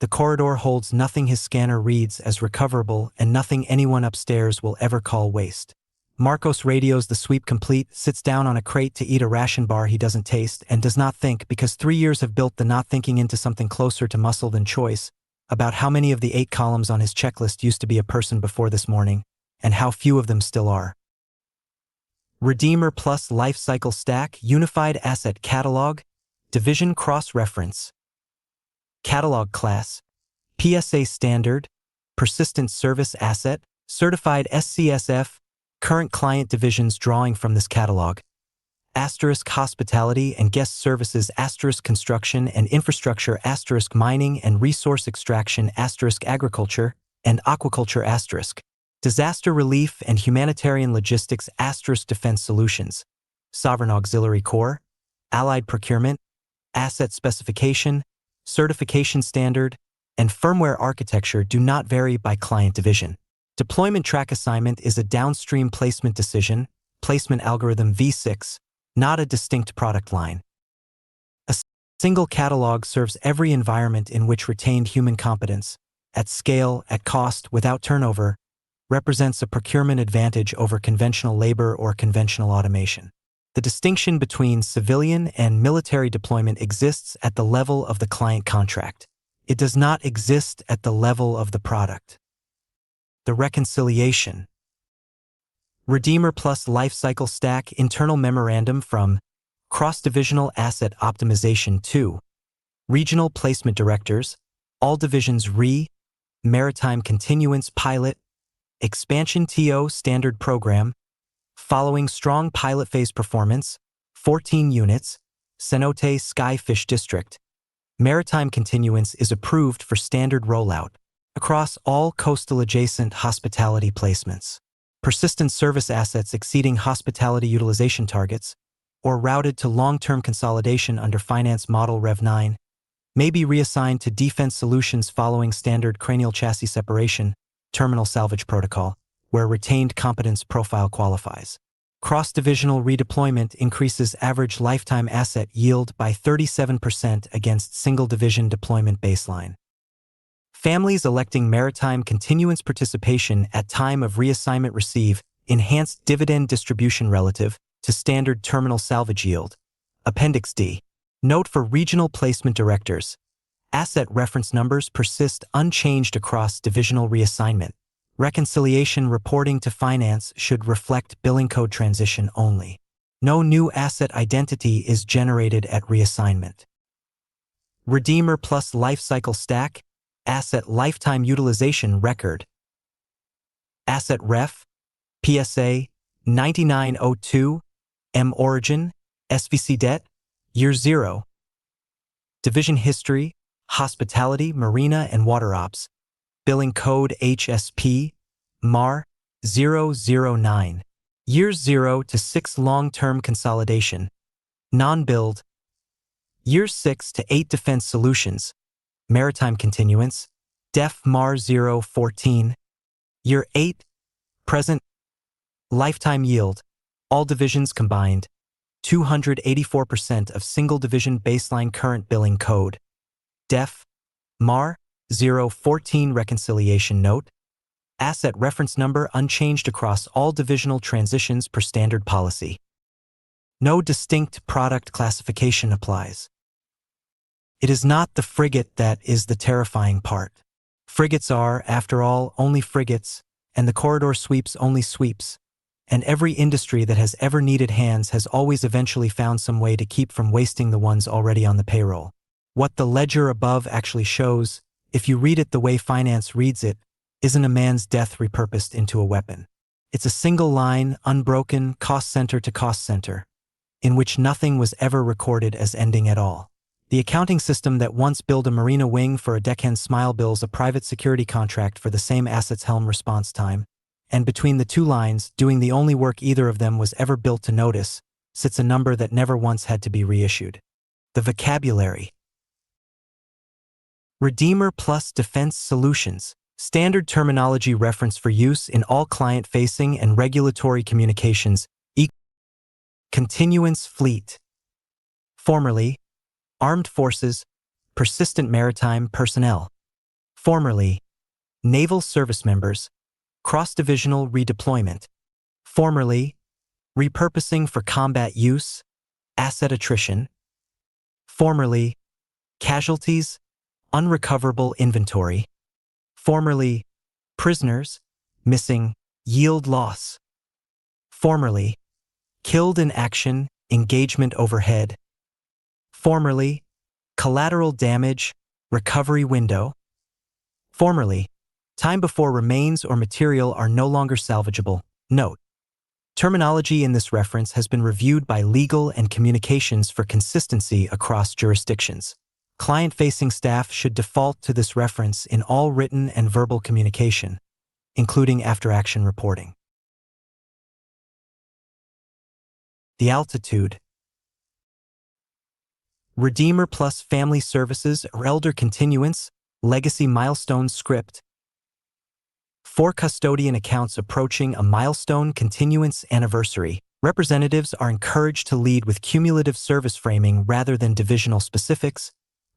the corridor holds nothing his scanner reads as recoverable and nothing anyone upstairs will ever call waste. Marcos radios the sweep complete, sits down on a crate to eat a ration bar he doesn't taste, and does not think, because 3 years have built the not thinking into something closer to muscle than choice, about how many of the 8 columns on his checklist used to be a person before this morning, and how few of them still are. REDEEMR Plus Lifecycle Stack, Unified Asset Catalog, Division Cross-Reference. Catalog Class, PSA Standard, Persistent Service Asset, Certified SCSF, current client divisions drawing from this catalog. Asterisk hospitality and guest services, asterisk construction and infrastructure, asterisk mining and resource extraction, asterisk agriculture and aquaculture, asterisk disaster relief and humanitarian logistics, asterisk defense solutions, sovereign auxiliary corps, allied procurement, asset specification, certification standard, and firmware architecture do not vary by client division. Deployment track assignment is a downstream placement decision, placement algorithm V6, not a distinct product line. A single catalog serves every environment in which retained human competence, at scale, at cost, without turnover, represents a procurement advantage over conventional labor or conventional automation. The distinction between civilian and military deployment exists at the level of the client contract. It does not exist at the level of the product. The reconciliation. REDEEMR plus LIFECYCLE stack internal memorandum from Cross-Divisional Asset Optimization 2. Regional Placement Directors, all divisions Maritime Continuance Pilot, Expansion TO Standard Program, following strong pilot phase performance, 14 units, Cenote Skyfish District. Maritime Continuance is approved for standard rollout across all coastal adjacent hospitality placements. Persistent service assets exceeding hospitality utilization targets, or routed to long-term consolidation under Finance Model Rev 9, may be reassigned to defense solutions following standard cranial chassis separation, terminal salvage protocol, where retained competence profile qualifies. Cross-divisional redeployment increases average lifetime asset yield by 37% against single-division deployment baseline. Families electing maritime continuance participation at time of reassignment receive enhanced dividend distribution relative to standard terminal salvage yield. Appendix D. Note for regional placement directors. Asset reference numbers persist unchanged across divisional reassignment. Reconciliation reporting to finance should reflect billing code transition only. No new asset identity is generated at reassignment. REDEEMR plus LIFECYCLE stack. Asset lifetime utilization record. Asset ref, PSA 9902, M origin, SVC debt, year 0. Division history, hospitality, marina, and water ops. Billing code HSP, MAR 009. Years 0 to 6 long-term consolidation. Non-billed. Years 6 to 8 defense solutions. Maritime continuance, DEF MAR 014, Year 8, present, lifetime yield, all divisions combined, 284% of single division baseline current billing code, DEF MAR 014 reconciliation note, asset reference number unchanged across all divisional transitions per standard policy. No distinct product classification applies. It is not the frigate that is the terrifying part. Frigates are, after all, only frigates, and the corridor sweeps only sweeps, and every industry that has ever needed hands has always eventually found some way to keep from wasting the ones already on the payroll. What the ledger above actually shows, if you read it the way finance reads it, isn't a man's death repurposed into a weapon. It's a single line, unbroken, cost center to cost center, in which nothing was ever recorded as ending at all. The accounting system that once billed a marina wing for a deckhand smile bills a private security contract for the same asset's helm response time, and between the two lines, doing the only work either of them was ever built to notice, sits a number that never once had to be reissued. The vocabulary. REDEEMR plus Defense Solutions. Standard terminology reference for use in all client-facing and regulatory communications. Continuance Fleet. Formerly, Armed Forces, Persistent Maritime Personnel. Formerly, Naval Service Members, Cross-Divisional Redeployment. Formerly, Repurposing for Combat Use, Asset Attrition. Formerly, Casualties, Unrecoverable Inventory. Formerly, Prisoners, Missing, Yield Loss. Formerly, Killed in Action, Engagement Overhead. Formerly, Collateral Damage, Recovery Window. Formerly, Time before remains or material are no longer salvageable. Note: terminology in this reference has been reviewed by legal and communications for consistency across jurisdictions. Client-facing staff should default to this reference in all written and verbal communication, including after-action reporting. The altitude. REDEEMR plus Family Services or Elder Continuance, Legacy Milestone Script. For custodian accounts approaching a milestone continuance anniversary, representatives are encouraged to lead with cumulative service framing rather than divisional specifics,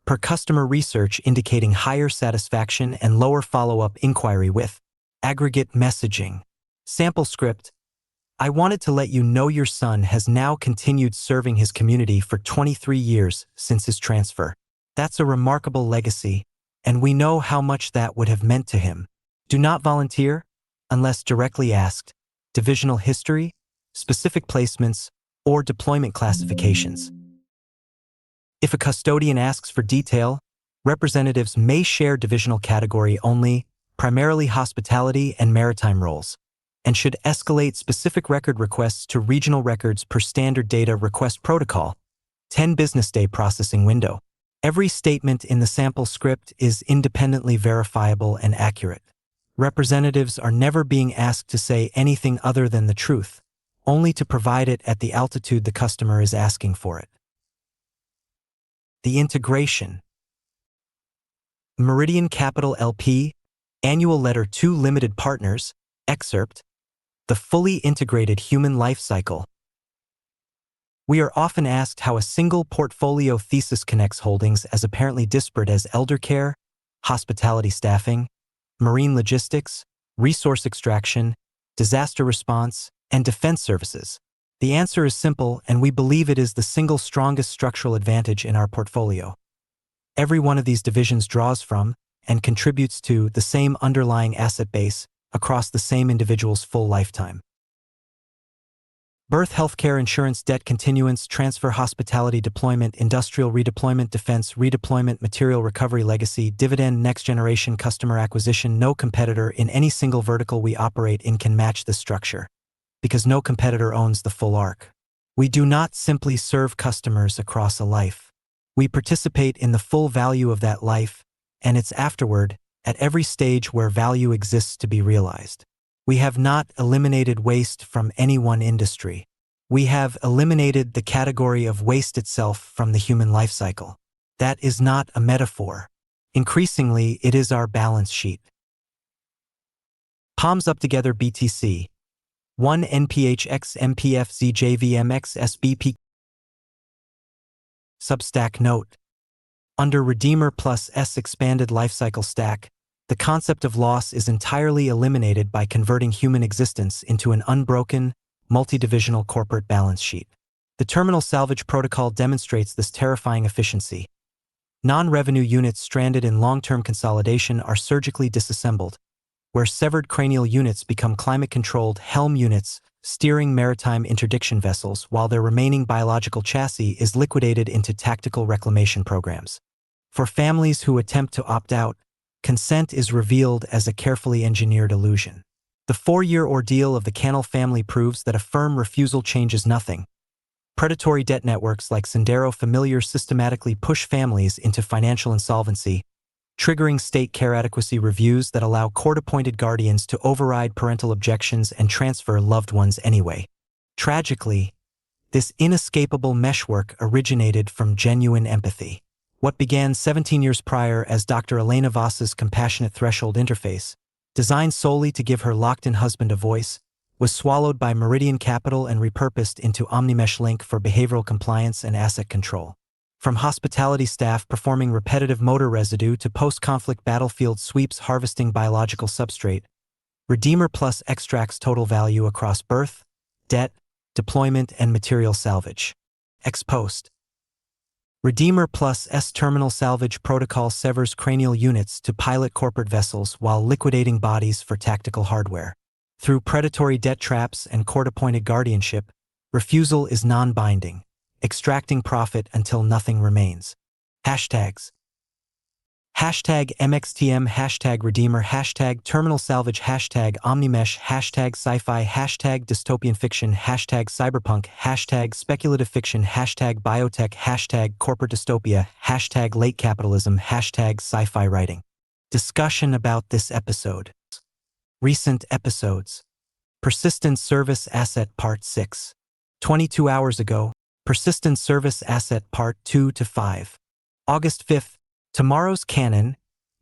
per customer research indicating higher satisfaction and lower follow-up inquiry with aggregate messaging. Sample script. I wanted to let you know your son has now continued serving his community for 23 years since his transfer. That's a remarkable legacy, and we know how much that would have meant to him. Do not volunteer unless directly asked. Divisional history, specific placements, or deployment classifications. If a custodian asks for detail, representatives may share divisional category only, primarily hospitality and maritime roles, and should escalate specific record requests to regional records per standard data request protocol, 10 business day processing window. Every statement in the sample script is independently verifiable and accurate. Representatives are never being asked to say anything other than the truth, only to provide it at the altitude the customer is asking for it. The integration. Meridian Capital LP, Annual Letter to Limited Partners, Excerpt, the fully integrated human life cycle. We are often asked how a single portfolio thesis connects holdings as apparently disparate as elder care, hospitality staffing, marine logistics, resource extraction, disaster response, and defense services. The answer is simple, and we believe it is the single strongest structural advantage in our portfolio. Every one of these divisions draws from and contributes to the same underlying asset base across the same individual's full lifetime. Birth, healthcare, insurance, debt continuance, transfer, hospitality, deployment, industrial redeployment, defense redeployment, material recovery, legacy, dividend, next generation, customer acquisition. No competitor in any single vertical we operate in can match this structure, because no competitor owns the full arc. We do not simply serve customers across a life. We participate in the full value of that life and its afterward at every stage where value exists to be realized. We have not eliminated waste from any one industry. We have eliminated the category of waste itself from the human life cycle. That is not a metaphor. Increasingly, it is our balance sheet. Palms up together BTC. 1 NPHX MPFZ JVMX SBP. Substack note. Under REDEEMR plus S expanded lifecycle stack, the concept of loss is entirely eliminated by converting human existence into an unbroken, multi-divisional corporate balance sheet. The terminal salvage protocol demonstrates this terrifying efficiency. Non-revenue units stranded in long-term consolidation are surgically disassembled, where severed cranial units become climate-controlled helm units steering maritime interdiction vessels, while their remaining biological chassis is liquidated into tactical reclamation programs. For families who attempt to opt out, consent is revealed as a carefully engineered illusion. The 4-year ordeal of the Cannell family proves that a firm refusal changes nothing. Predatory debt networks like Sendero Familiar systematically push families into financial insolvency, triggering state care adequacy reviews that allow court-appointed guardians to override parental objections and transfer loved ones anyway. Tragically, this inescapable meshwork originated from genuine empathy. What began 17 years prior as Dr. Elena Voss's compassionate threshold interface, designed solely to give her locked-in husband a voice, was swallowed by Meridian Capital and repurposed into OmniMesh Link for behavioral compliance and asset control. From hospitality staff performing repetitive motor residue to post-conflict battlefield sweeps harvesting biological substrate, REDEEMR Plus extracts total value across birth, debt, deployment, and material salvage. Ex post. REDEEMR Plus S terminal salvage protocol severs cranial units to pilot corporate vessels while liquidating bodies for tactical hardware. Through predatory debt traps and court-appointed guardianship, refusal is non-binding, extracting profit until nothing remains. Hashtags. Hashtag MXTM, hashtag REDEEMR, hashtag Terminal Salvage, hashtag OmniMesh, hashtag Sci-Fi, hashtag Dystopian Fiction, hashtag Cyberpunk, hashtag Speculative Fiction, hashtag Biotech, hashtag Corporate Dystopia, hashtag Late Capitalism, hashtag Sci-Fi Writing. Discussion about this episode. Recent episodes. Persistent Service Asset Part 6. 22 hours ago. Persistent Service Asset Part 2 to 5. August 5th. Tomorrow's Canon,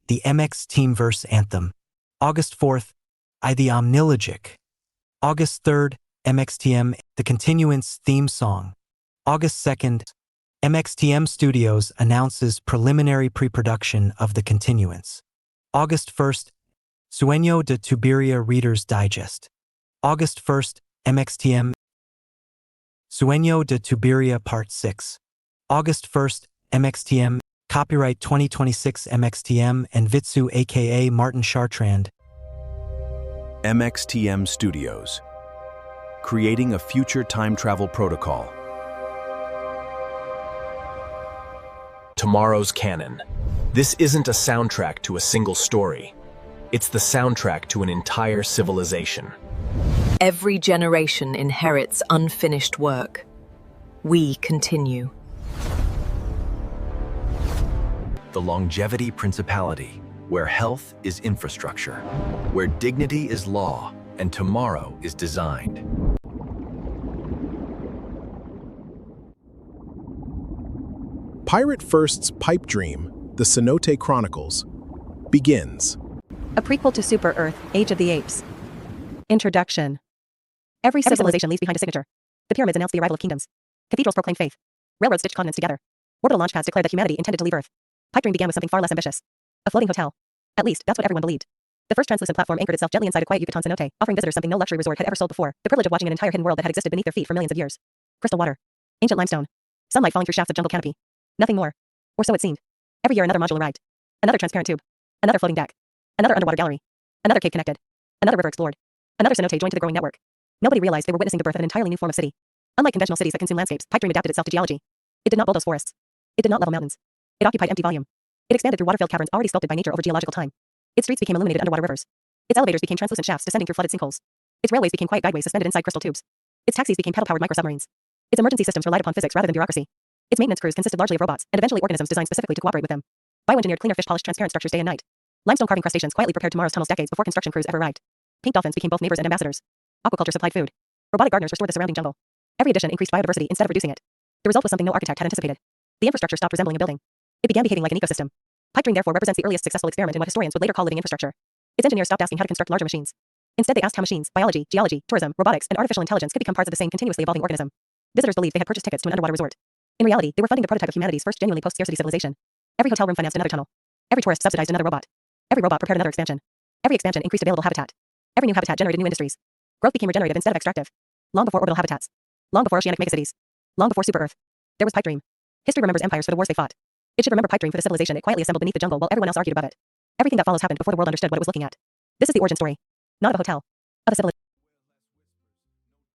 the MX Teamverse Anthem. August 4th, I the Omnilogic. August 3rd, MXTM, the Continuance theme song. August 2nd, MXTM Studios announces preliminary pre-production of the Continuance. August 1st, Sueño de Tuberia Reader's Digest. August 1st, MXTM, Sueño de Tuberia Part 6. August 1st, MXTM, Copyright 2026 MXTM and Vitsu aka Martin Chartrand. MXTM Studios. Creating a future time travel protocol. Tomorrow's Canon. This isn't a soundtrack to a single story. It's the soundtrack to an entire civilization. Every generation inherits unfinished work. We continue. The Longevity Principality, where health is infrastructure, where dignity is law, and tomorrow is designed. Pirate First's pipe dream, The Cenote Chronicles, begins. A prequel to Super Earth, Age of the Apes. Introduction. Every civilization leaves behind a signature. The pyramids announce the arrival of kingdoms. Cathedrals proclaim faith. Railroads stitched continents together. Orbital launch pads declared that humanity intended to leave Earth. Pipe dream began with something far less ambitious. A floating hotel. At least, that's what everyone believed. The first translucent platform anchored itself gently inside a quiet Yucatan cenote, offering visitors something no luxury resort had ever sold before, the privilege of watching an entire hidden world that had existed beneath their feet for millions of years. Crystal water. Ancient limestone. Sunlight falling through shafts of jungle canopy. Nothing more. Or so it seemed. Every year another module arrived. Another transparent tube. Another floating deck. Another underwater gallery. Another cave connected. Another river explored. Another cenote joined to the growing network. Nobody realized they were witnessing the birth of an entirely new form of city. Unlike conventional cities that consume landscapes, pipe dream adapted itself to geology. It did not bulldoze forests. It did not level mountains. It occupied empty volume. It expanded through water-filled caverns already sculpted by nature over geological time. Its streets became illuminated underwater rivers. Its elevators became translucent shafts descending through flooded sinkholes. Its railways became quiet guideways suspended inside crystal tubes. Its taxis became pedal-powered microsubmarines. Its emergency systems relied upon physics rather than bureaucracy. Its maintenance crews consisted largely of robots, and eventually organisms designed specifically to cooperate with them. Bioengineered cleaner fish polished transparent structures day and night. Limestone carving crustaceans quietly prepared tomorrow's tunnels decades before construction crews ever arrived. Pink dolphins became both neighbors and ambassadors. Aquaculture supplied food. Robotic gardeners restored the surrounding jungle. Every addition increased biodiversity instead of reducing it. The result was something no architect had anticipated. The infrastructure stopped resembling a building. It began behaving like an ecosystem. Pipe dream therefore represents the earliest successful experiment in what historians would later call living infrastructure. Its engineers stopped asking how to construct larger machines. Instead they asked how machines, biology, geology, tourism, robotics, and artificial intelligence could become parts of the same continuously evolving organism. Visitors believed they had purchased tickets to an underwater resort. In reality, they were funding the prototype of humanity's first genuinely post-scarcity civilization. Every hotel room financed another tunnel. Every tourist subsidized another robot. Every robot prepared another expansion. Every expansion increased available habitat. Every new habitat generated new industries. Growth became regenerative instead of extractive. Long before orbital habitats. Long before oceanic megacities. Long before super Earth. There was pipe dream. History remembers empires for the wars they fought. It should remember pipe dream for the civilization it quietly assembled beneath the jungle while everyone else argued above it. Everything that follows happened before the world understood what it was looking at. This is the origin story. Not of a hotel. Of a civilization.